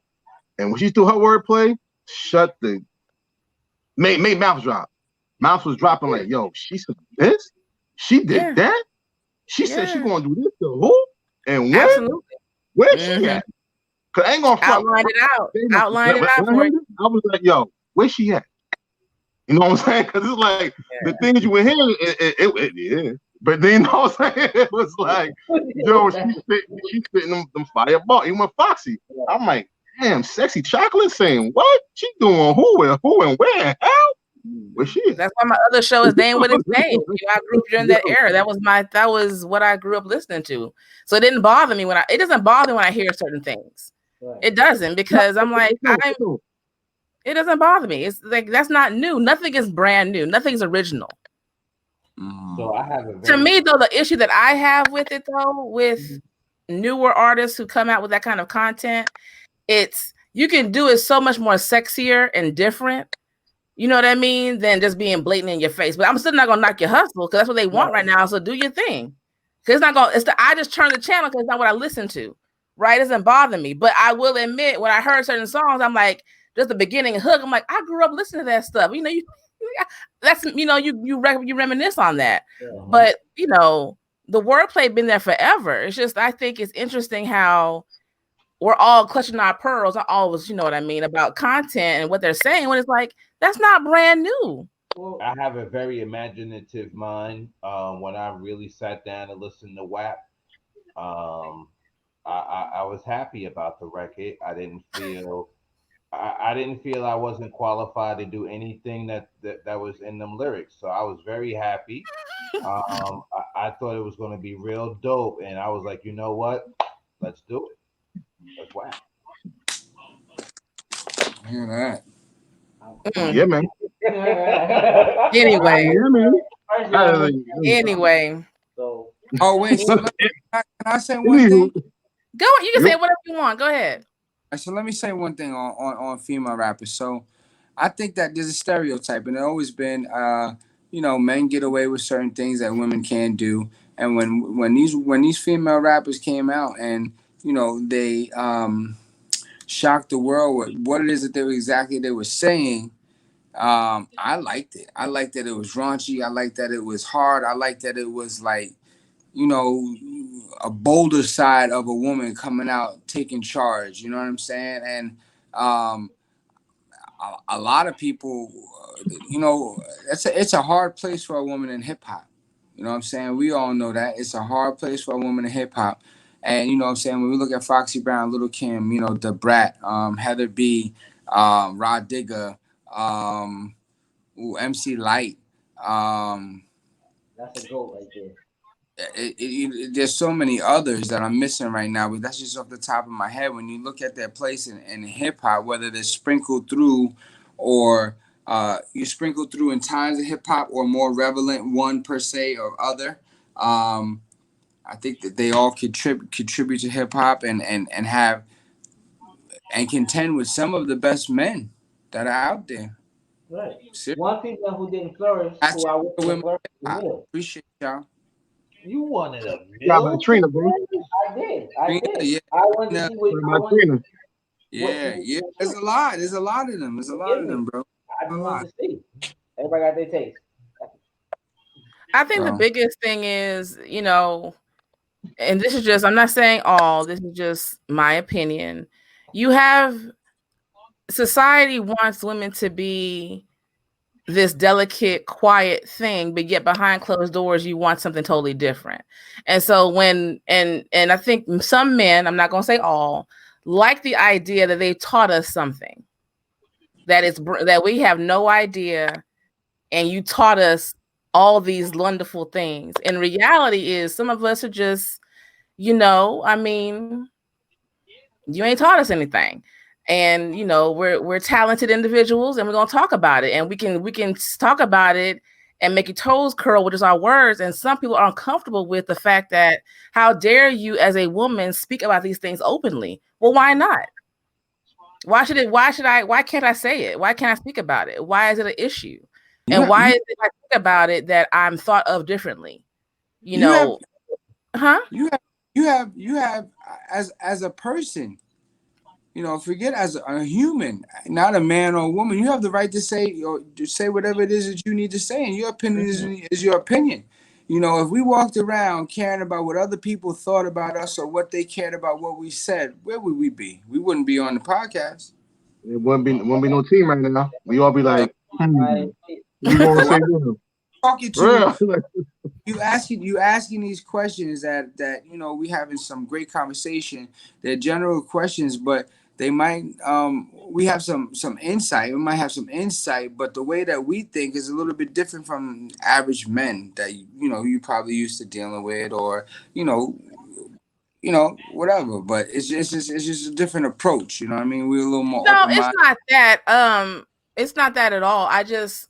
and when she threw her wordplay, shut the made mouth drop. Mouth was dropping like, yo, she said this, she did Yeah. that, she said she Yeah. gonna do this to who and when, Absolutely. where's she Mm-hmm. at? Cause I ain't gonna front. Outlined it out. Outlined it When out I for heard you. it, I was like, yo, where's she at? You know what I'm saying? Because it's like the things you were hearing, yeah. But then you know what I'm saying? It was like, yo, she's spitting them fireball. Even with Foxy, I'm like, damn, sexy chocolate saying what? She doing who and where? How? Where she at? That's why my other show is Name What It's Name. I grew up during that era. That was what I grew up listening to. So it didn't bother me it doesn't bother me when I hear certain things. Right. It doesn't, because I'm like, it doesn't bother me. It's like, that's not new. Nothing is brand new. Nothing's original. So I have a To very me, though, the issue that I have with it, though, with newer artists who come out with that kind of content, it's you can do it so much more sexier and different You know what I mean? Than just being blatant in your face. But I'm still not gonna knock your hustle because that's what they want right now. So do your thing. Cause it's not gonna. I just turn the channel because it's not what I listen to. Right? It doesn't bother me. But I will admit, when I heard certain songs, I'm like, just the beginning hook. I'm like, I grew up listening to that stuff. You know, that's you reminisce on that. But the wordplay been there forever. It's just I think it's interesting how we're all clutching our pearls, not always, you know what I mean, about content and what they're saying when it's like, that's not brand new. I have a very imaginative mind. When I really sat down and listened to WAP, um, I was happy about the record. I didn't feel I wasn't qualified to do anything that was in them lyrics. So I was very happy. I thought it was going to be real dope, and I was like, you know what? Let's do it. Let's WAP. Hear that? Yeah, man. Anyway. Yeah, man. Anyway. So. Oh wait, so can I say one thing? Go. You can say whatever you want. Go ahead. So let me say one thing on female rappers. So I think that there's a stereotype, and it's always been, men get away with certain things that women can't do. And when these female rappers came out, and they shocked the world with what it is that they were saying. I liked it. I liked that it was raunchy. I liked that it was hard. I liked that it was like, a bolder side of a woman coming out taking charge. You know what I'm saying? And a lot of people, it's a hard place for a woman in hip hop. You know what I'm saying? We all know that it's a hard place for a woman in hip hop. And you know what I'm saying? When we look at Foxy Brown, Little Kim, The Brat, Heather B, Rod Digger, MC Light. That's a goat right there. There's so many others that I'm missing right now, but that's just off the top of my head. When you look at their place in hip hop, whether they're sprinkled through or you sprinkle through in times of hip hop or more relevant one per se or other, I think that they all contribute to hip hop and have and contend with some of the best men that are out there. Right. One female who didn't flourish, who I wish would flourish, I appreciate y'all. You wanted a mill? Trina, bro. I did. Yeah. I wanted to see what. Yeah. There's a lot. There's a lot of them. There's a lot of them, bro. I just wanted to see. Everybody got their taste. I think the biggest thing is, and this is just, I'm not saying all, this is just my opinion. Society wants women to be this delicate, quiet thing, but yet behind closed doors, you want something totally different. And so and I think some men, I'm not going to say all, like the idea that they taught us something that we have no idea, and you taught us all these wonderful things. And reality is some of us are just, I mean, you ain't taught us anything. And we're talented individuals, and we're gonna talk about it, and we can talk about it and make your toes curl with just our words. And some people are uncomfortable with the fact that how dare you as a woman speak about these things openly? Well, why not? Why can't I say it? Why can't I speak about it? Why is it an issue? And why is it I think about it that I'm thought of differently? You have as a person, forget as a human, not a man or a woman. You have the right to say whatever it is that you need to say, and your opinion is your opinion. If we walked around caring about what other people thought about us or what they cared about what we said, where would we be? We wouldn't be on the podcast. It wouldn't be no team right now. We all be like, you gonna say talking to you asking these questions that we having some great conversation. They're general questions, but they might we have some insight. We might have some insight, but the way that we think is a little bit different from average men that you probably used to dealing with, or whatever. But it's just a different approach. You know what I mean? We're a little more. No, it's not that. It's not that at all. I just,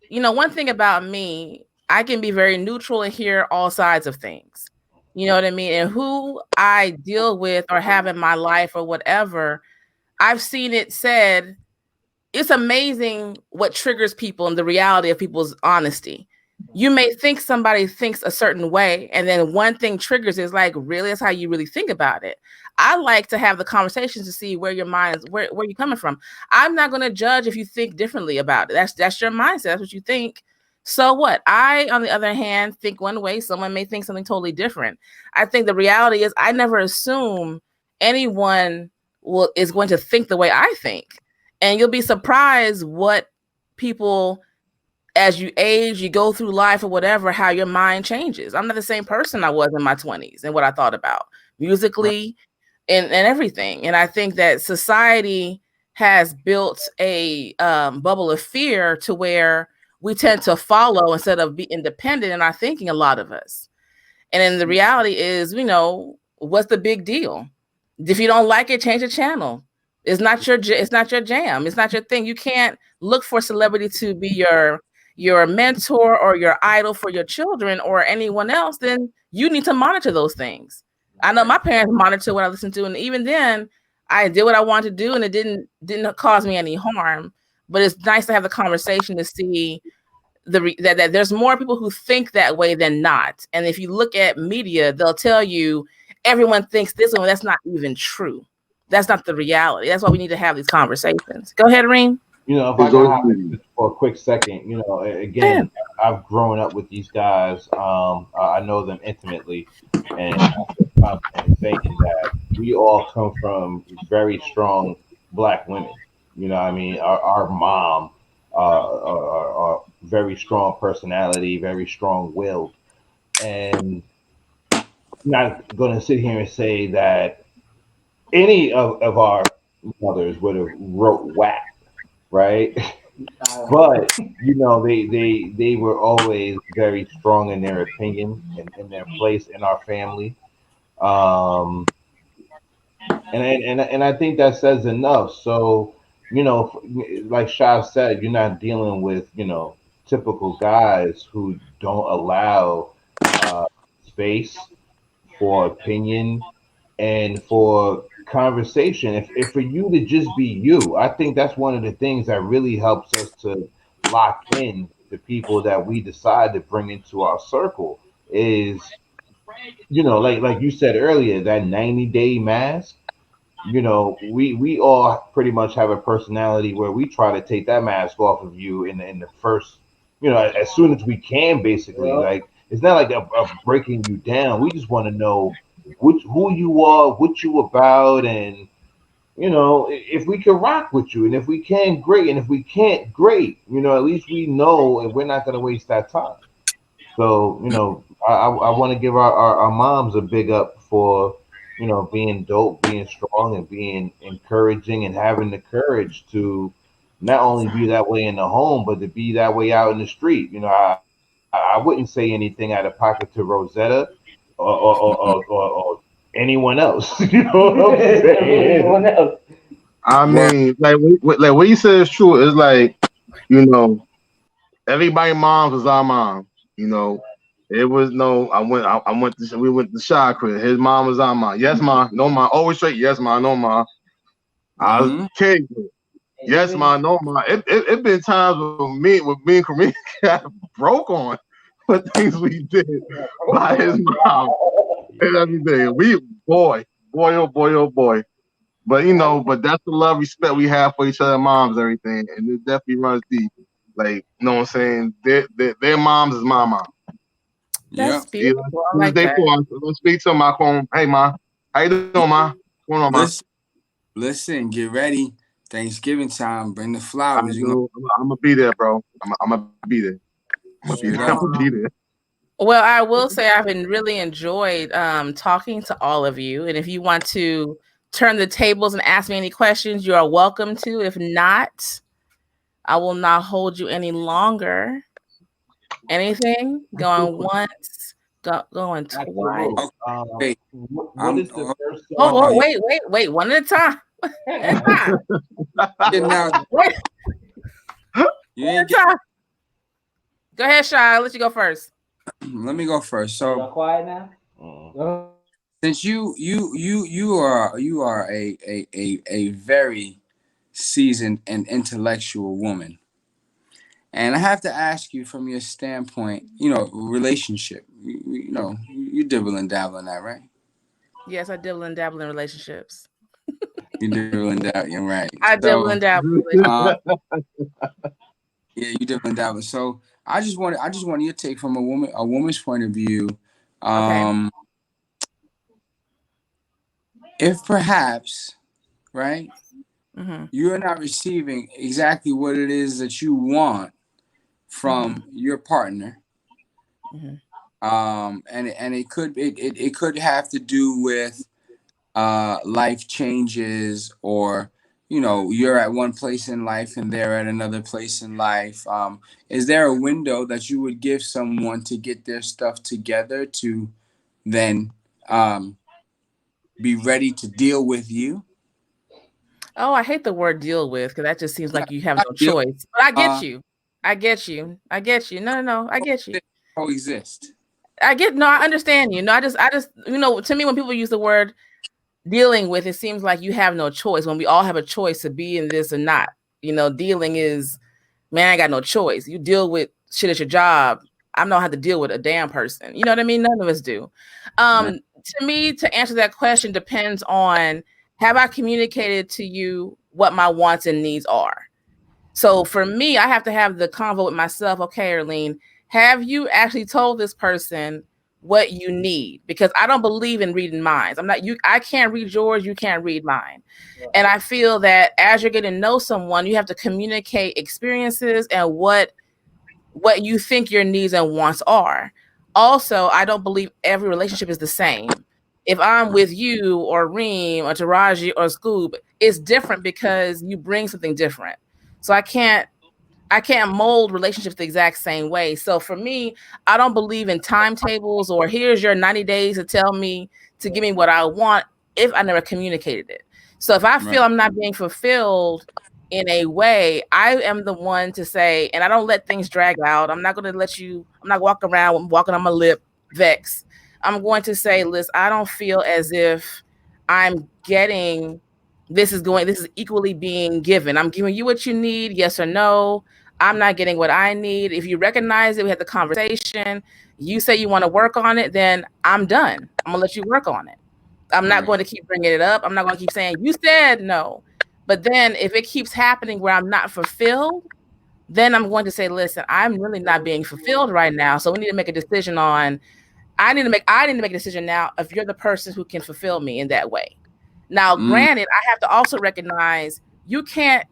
one thing about me, I can be very neutral and hear all sides of things. You know what I mean? And who I deal with or have in my life or whatever, I've seen it said it's amazing what triggers people and the reality of people's honesty. You may think somebody thinks a certain way, and then one thing triggers is like, really, that's how you really think about it. I like to have the conversations to see where your mind is, where you're coming from. I'm not going to judge if you think differently about it. That's your mindset. That's what you think. So what? I, on the other hand, think one way. Someone may think something totally different. I think the reality is I never assume anyone is going to think the way I think. And you'll be surprised what people, as you age, you go through life or whatever, how your mind changes. I'm not the same person I was in my 20s and what I thought about musically and everything. And I think that society has built a bubble of fear to where we tend to follow instead of be independent in our thinking, a lot of us. And then the reality is, what's the big deal? If you don't like it, change the channel. It's not your jam. It's not your thing. You can't look for celebrity to be your mentor or your idol for your children or anyone else. Then you need to monitor those things. I know my parents monitor what I listen to, and even then, I did what I wanted to do, and it didn't cause me any harm. But it's nice to have the conversation to see that there's more people who think that way than not. And if you look at media, they'll tell you everyone thinks this one. That's not even true. That's not the reality. That's why we need to have these conversations. Go ahead, Reem. If I can hop in for a quick second, again, I've grown up with these guys. I know them intimately, and I feel confident in saying that we all come from very strong Black women. I mean, our mom are very strong personality, very strong willed, and I'm not going to sit here and say that any of our mothers would have wrote whack, right? But they were always very strong in their opinion and in their place in our family. Um, and I think that says enough. So, like Shav said, you're not dealing with typical guys who don't allow uh, space for opinion and for conversation. If for you to just be you, I think that's one of the things that really helps us to lock in the people that we decide to bring into our circle is, like you said earlier, that 90-day mask. We all pretty much have a personality where we try to take that mask off of you in the first, as soon as we can, basically. Like, it's not like a breaking you down. We just want to know who you are, what you about, and if we can rock with you, and if we can, great, and if we can't, great. At least we know, and we're not going to waste that time. So, I want to give our moms a big up for, being dope, being strong, and being encouraging, and having the courage to not only be that way in the home, but to be that way out in the street. I wouldn't say anything out of pocket to Rosetta or anyone else. You know what I'm saying? I mean, like what you said is true. It's like, you know, everybody moms was our mom. You know, it was no. We went to Shy crib. His mom was our mom. Yes, ma. No, ma. Always straight. Yes, ma. No, ma. I was kidding. Yes, ma. No, ma. It been times with me and Kareem got broke on for things we did by his mom and everything. Oh boy. But but that's the love, respect we have for each other, moms, everything, and it definitely runs deep. Like, you know what I'm saying? Their moms is my mom. That's beautiful. I like Tuesday that. let's speak to my phone. Hey, ma, how you doing, ma? What's going on, ma? Listen, get ready. Thanksgiving time. Bring the flowers. I'm gonna be there, bro. I'm gonna be there. I'm gonna be there. Well, I will say I've been really enjoyed talking to all of you. And if you want to turn the tables and ask me any questions, you are welcome to. If not, I will not hold you any longer. Anything? Going once, going twice. Hey, What is the first song? Oh, wait. One at a time. Now, you ain't Go ahead, Shy. I'll let you go first. Let me go first. So quiet now. Since you are a very seasoned, and intellectual woman. And I have to ask you, from your standpoint, relationship, you dibble and dabble in that, right? Yes, I dibble and dabble in relationships. You dibble and dabble, you're right. I dibble So, and dabble in relationships. yeah, you dibble and dabble. So, I just want your take from a woman's point of view. Okay. Um, if perhaps, right, Mm-hmm. you're not receiving exactly what it is that you want Mm-hmm. from your partner, Mm-hmm. and it could have to do with life changes, or you're at one place in life and they're at another place in life. Is there a window that you would give someone to get their stuff together to then um, be ready to deal with you? Oh, I hate the word deal with because that just seems like you have Not no deal, choice. But I get uh, you. I get you. I get you. No, I get you. coexist. No, I understand you. No, I just, to me, when people use the word dealing with, it seems like you have no choice when we all have a choice to be in this or not. Dealing is, man, I got no choice. You deal with shit at your job. I don't have to deal with a damn person. You know what I mean? None of us do. Right. To me, to answer that question depends on, have I communicated to you what my wants and needs are? So for me, I have to have the convo with myself. Okay, Erlene, have you actually told this person what you need? Because I don't believe in reading minds. I can't read yours, you can't read mine. And I feel that as you're getting to know someone, you have to communicate experiences and what you think your needs and wants are. Also, I don't believe every relationship is the same. If I'm with you or Reem or Taraji or Scoob, it's different because you bring something different. So I can't mold relationships the exact same way. So for me, I don't believe in timetables or here's your 90 days to give me what I want if I never communicated it. So if I feel Right. I'm not being fulfilled in a way, I am the one to say, and I don't let things drag out. I'm not going to I'm not walking around walking on my lip vex. I'm going to say, Liz, I don't feel as if I'm getting this is equally being given. I'm giving you what you need, yes or no. I'm not getting what I need. If you recognize it, we had the conversation. You say you want to work on it, then I'm done. I'm gonna let you work on it. I'm not Right. going to keep bringing it up. I'm not going to keep saying you said no. But then if it keeps happening where I'm not fulfilled, then I'm going to say, listen, I'm really not being fulfilled right now. So we need to make a decision on. I need to make a decision now if you're the person who can fulfill me in that way. Now, Mm, granted, I have to also recognize you can't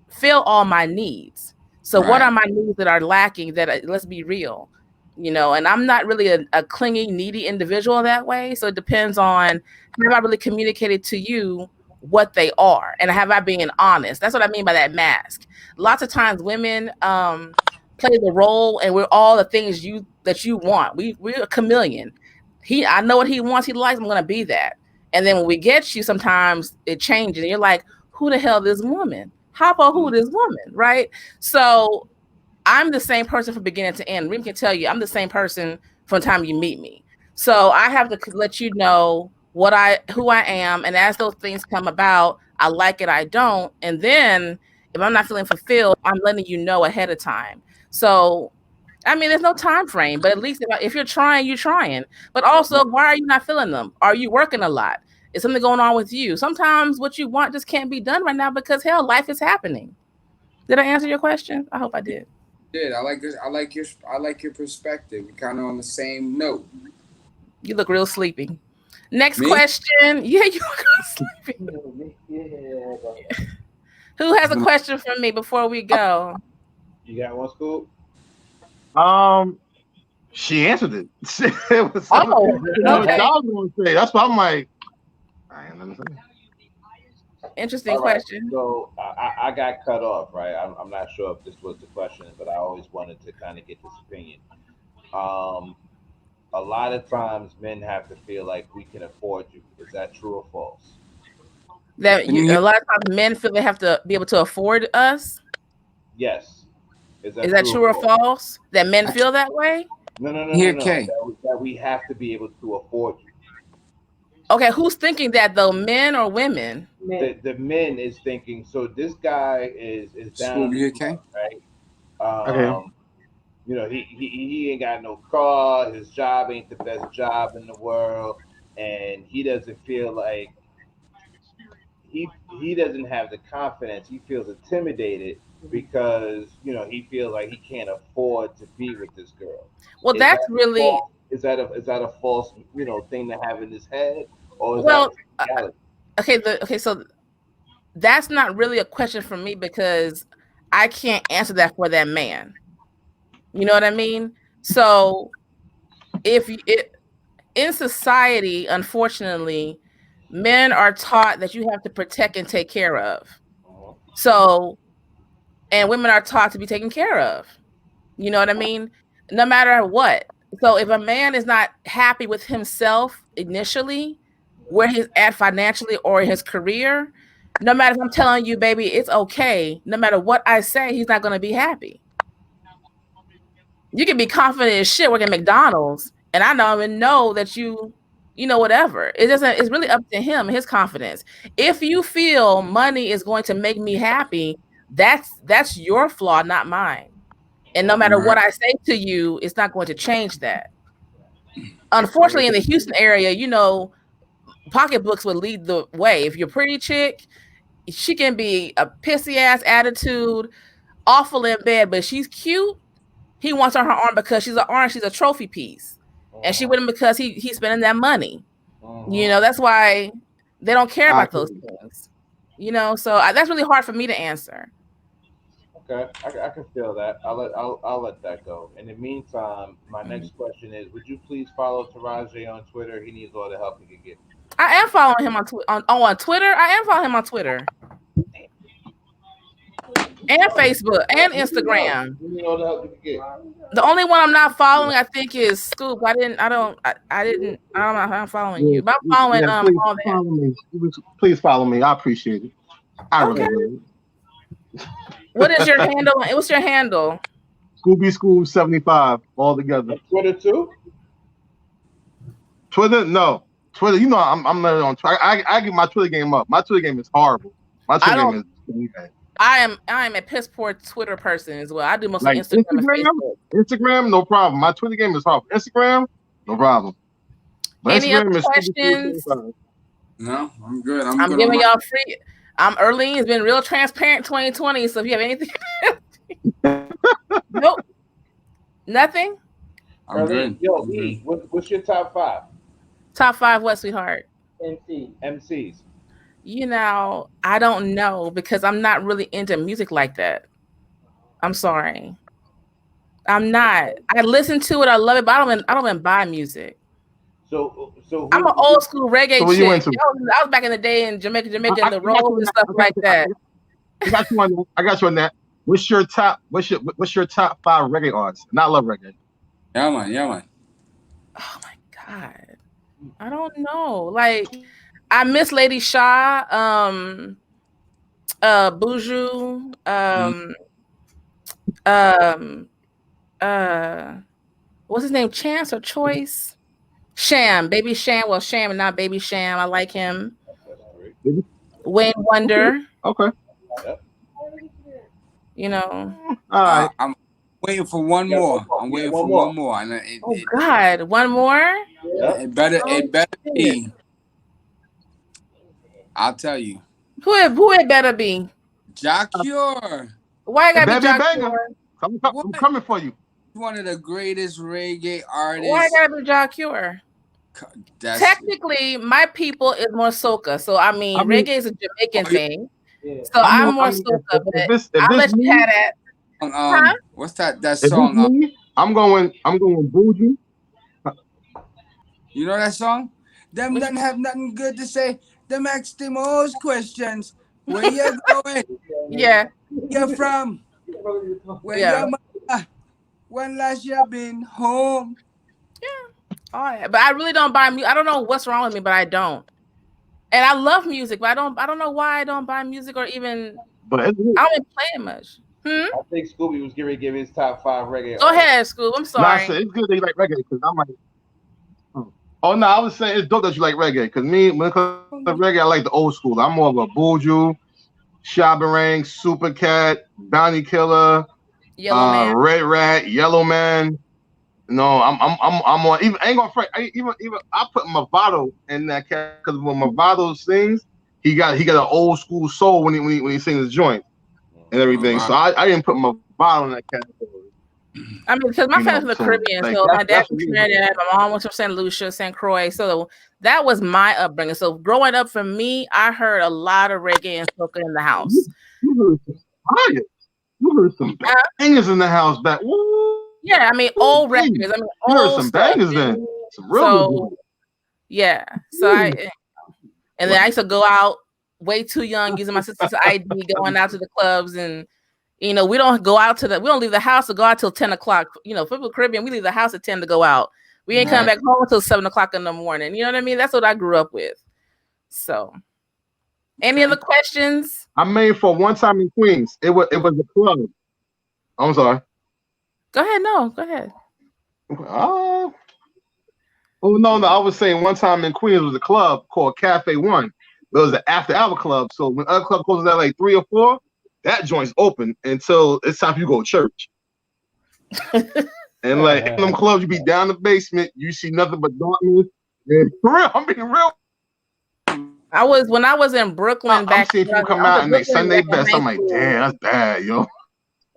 fill all my needs. So what are right. my needs that are lacking let's be real, and I'm not really a clingy, needy individual that way. So it depends on, have I really communicated to you what they are? And have I been honest? That's what I mean by that mask. Lots of times women play the role and we're all the things that you want. We're a chameleon. I know what he wants, he likes, I'm gonna be that. And then when we get you, sometimes it changes and you're like, who the hell is this woman? How about who Mm, this woman, right? So I'm the same person from beginning to end. Reem can tell you I'm the same person from the time you meet me. So I have to let you know who I am, and as those things come about, I like it, I don't, and then if I'm not feeling fulfilled, I'm letting you know ahead of time. So I mean, there's no time frame, but at least if you're trying, you're trying. But also, why are you not feeling them? Are you working a lot? Is something going on with you? Sometimes what you want just can't be done right now because hell, life is happening. Did I answer your question? I hope I did. did I like this? I like your perspective. We're kind of on the same note. You look real sleepy. Next Me? question. Yeah, you look real sleepy. Yeah, Who has a question for me before we go? You got one, Scoob? Um, she answered it. It was something, Oh, what okay. y'all gonna say. That's why I'm like, I ain't nothing to say. Interesting All right. question. So I got cut off, right? I'm not sure if this was the question, but I always wanted to kind of get this opinion. Um, a lot of times men have to feel like we can afford you. Is that true or false? Can you hear? A lot of times men feel they have to be able to afford us. Yes. Is Is that that true or true or false? false? That men I feel that way? No, no, no, can no, hear no. K. That we have to be able to afford you. Okay, who's thinking that though? Men or women? the men is thinking. So this guy is down Scoob, on you his okay? luck, right? Okay. You know, he ain't got no car. His job ain't the best job in the world, and he doesn't feel like he doesn't have the confidence. He feels intimidated because he feels like he can't afford to be with this girl. Well, Is that's that really false? Is that a false thing to have in his head, or is that well. reality? Okay. So that's not really a question for me because I can't answer that for that man. You know what I mean? So if it in society, unfortunately, men are taught that you have to protect and take care of. Uh-huh. So, and women are taught to be taken care of. You know what I mean? No matter what. So, if a man is not happy with himself initially, where he's at financially or in his career, no matter if I'm telling you, baby, it's okay. No matter what I say, he's not going to be happy. You can be confident as shit working at McDonald's, and I don't even know that whatever. It doesn't. It's really up to him, his confidence. If you feel money is going to make me happy, that's your flaw, not mine. And no matter Right. what I say to you, it's not going to change that. I mean, Unfortunately, in the Houston area, pocketbooks would lead the way. If you're a pretty chick, she can be a pissy ass attitude, awful in bed, but she's cute. He wants her arm because she's an arm, she's a trophy piece. And she uh-huh, with him because he's spending that money. uh-huh. That's why they don't care I about agree. those things. So that's really hard for me to answer. Okay, I can feel that. I'll let that go. In the meantime, my Mhm. next question is: would you please follow Taraja on Twitter? He needs all the help he can get. I am following him on Twitter. I am following him on Twitter and Facebook and He needs help. Instagram. He needs all the help he can get. The only one I'm not following, I think, is Scoob. I don't know how I'm following Yeah, you, but I'm following yeah, please all that. follow me. Please follow me. I appreciate it. I really Okay. would. What is your handle? What's your handle? Scooby Scoob 75 all together. On Twitter too. Twitter, no. Twitter, I'm not on Twitter. I get my Twitter game up. My Twitter game is horrible. My I Twitter game don't. is bad. I am a piss poor Twitter person as well. I do mostly Like Instagram and Facebook. Instagram, no problem. My Twitter game is horrible. Instagram, no problem. But Any other Instagram is Scooby Scoob questions? 75. No, I'm good. I'm I'm good on giving my. y'all free. I'm early. It's been real transparent 2020. So if you have anything, nope, nothing. I'm Early, good. yo, I'm good. what's your top five Top five, what, sweetheart? MC. MCs? I don't know because I'm not really into music like that. I'm sorry. I'm not. I listen to it. I love it, but I don't even buy music. So I'm an who old school reggae So what you chick. into? I was back in the day in Jamaica, and the I got rolls you on and that. stuff like that. I got you on that. I got you on that. What's your top five reggae artists? And I love reggae. Yeah, man. Yeah, man. Oh my god, I don't know. Like, I miss Lady Shaw, Buju, Mm. um, uh, what's his name? Chance or Choice? Sham, Baby Sham. Well, Sham and not Baby Sham. I like him. that's three. Wayne Wonder. Okay. Yep. You know. All right. I'm waiting for one Yeah, one more. more. I'm Yeah, waiting one for more. one more, and it Oh it, God, one more. Yep. it better Oh, it better shit. be. I'll tell you, Who it better be? Jacure. Why it The gotta be baby Jock banger. Cure? I'm What? coming for you. One of the greatest reggae Why it artists. gotta be Jock Cure? That's Technically, my people is more soca. So I I mean, mean, reggae is a Jamaican oh, you thing. Yeah. So I'm I more mean, soca, but if I'll it's let you me, have that. Huh? what's that if it's song? me, I'm going Buju. You know that song? Them Which don't have nothing good to say. Them ask the most questions. Where you going? yeah, You from? Where yeah. your mother? When last you been home? All right. But I really don't buy music. I don't know what's wrong with me, but I don't. And I love music, but I don't know why I don't buy music or even But it's I don't even play it much. I think Scooby was getting ready to give his top five reggae Go artists. ahead, Scoob. I'm nah, sorry. it's good that you like reggae because I'm like, oh no, I was saying it's dope that you like reggae because me when it comes reggae, I like the old school. I'm more of a Buju, Shabarang, Super Cat, Bounty Killer, Yellow Man. Red Rat, Yellow Man. No, I'm on. Even I ain't gonna front. Even I put Movado in that cat because when Movado sings, he got an old school soul when he sings his joint and everything. So I didn't put Movado in that category. I mean, because my family's from the Caribbean, like, so my dad was from Trinidad, my mom was from St. Lucia, St. Croix, so that was my upbringing. So growing up for me, I heard a lot of reggae and soca in the house. You heard some bangers in the house back. Woo. Yeah, I mean old records. I mean you old heard some stuff. bangers then. Some real yeah. So and then I used to go out way too young using my sister's ID, going out to the clubs, and we don't go out we don't leave the house to go out till 10 o'clock. For the Caribbean, we leave the house at 10 to go out. We ain't come back home until 7 o'clock in the morning. You know what I mean? That's what I grew up with. So any other questions? I made for one time in Queens. It was a club. I'm sorry. Go ahead. No, go ahead. Oh no! I was saying one time in Queens was a club called Cafe One. It was an after-hour club. So when other club closes at like 3 or 4, that joint's open until it's time for you to go to church. And like in them clubs, you be down the basement, you see nothing but darkness. And for real, I'm being real. When I was in Brooklyn I'm seeing people come out and they Sunday best. I'm like, damn, that's bad, yo.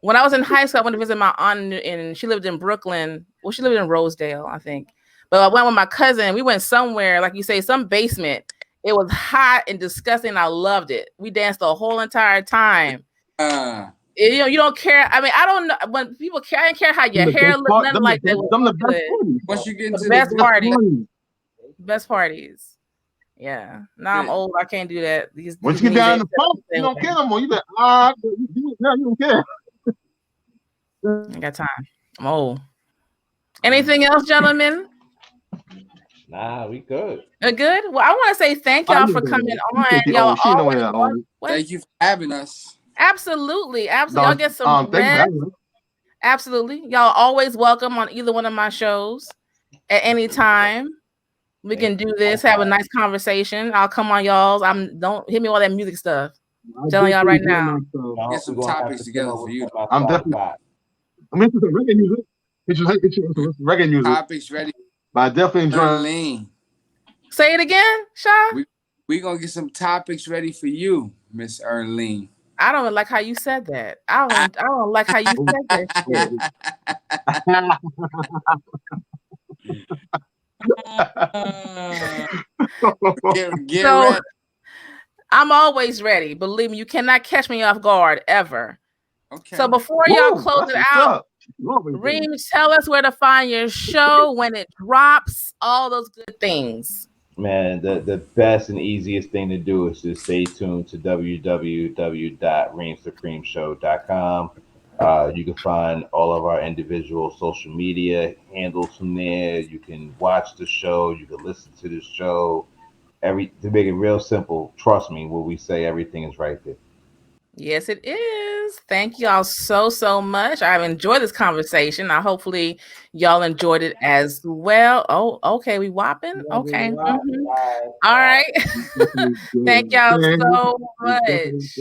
When I was in high school, I went to visit my aunt, and she lived in Brooklyn. Well, she lived in Rosedale, I think. But I went with my cousin. We went somewhere, like you say, some basement. It was hot and disgusting. I loved it. We danced the whole entire time. You don't care. I mean, I don't know when people care. I didn't care how your hair looked. Nothing like that. Once you get into the best parties, best parties. Yeah. Now I'm old. I can't do that. Once you get down in the phone, you don't care no more. You like, you don't care. I got time. I'm old. Anything else, gentlemen? Nah, we good. Good. Well, I want to say thank y'all for coming on. Y'all thank you for having us. Absolutely. Y'all get some rest. Absolutely. Y'all always welcome on either one of my shows at any time. We can do this, have a nice conversation. I'll come on y'all's. Don't hit me with all that music stuff. I'm telling y'all right now. Get some topics together for you. I'm definitely. I'm into some reggae music. It's reggae music. Topics ready. But I definitely enjoy Lean. Say it again, Shaw. We gonna get some topics ready for you, Miss Erlene. I don't like how you said that. I don't like how you said that shit. Get ready. I'm always ready. Believe me, you cannot catch me off guard ever. Okay. So before y'all close it out, Reem, tell us where to find your show, when it drops, all those good things. Man, the best and easiest thing to do is just stay tuned to www.reemsupremeshow.com. You can find all of our individual social media handles from there. You can watch the show. You can listen to the show. To make it real simple, trust me when we say everything is right there. Yes, it is. Thank y'all so much. I've enjoyed this conversation. Hopefully y'all enjoyed it as well. Oh, okay. We whopping? Okay. Mm-hmm. All right. Thank y'all so much.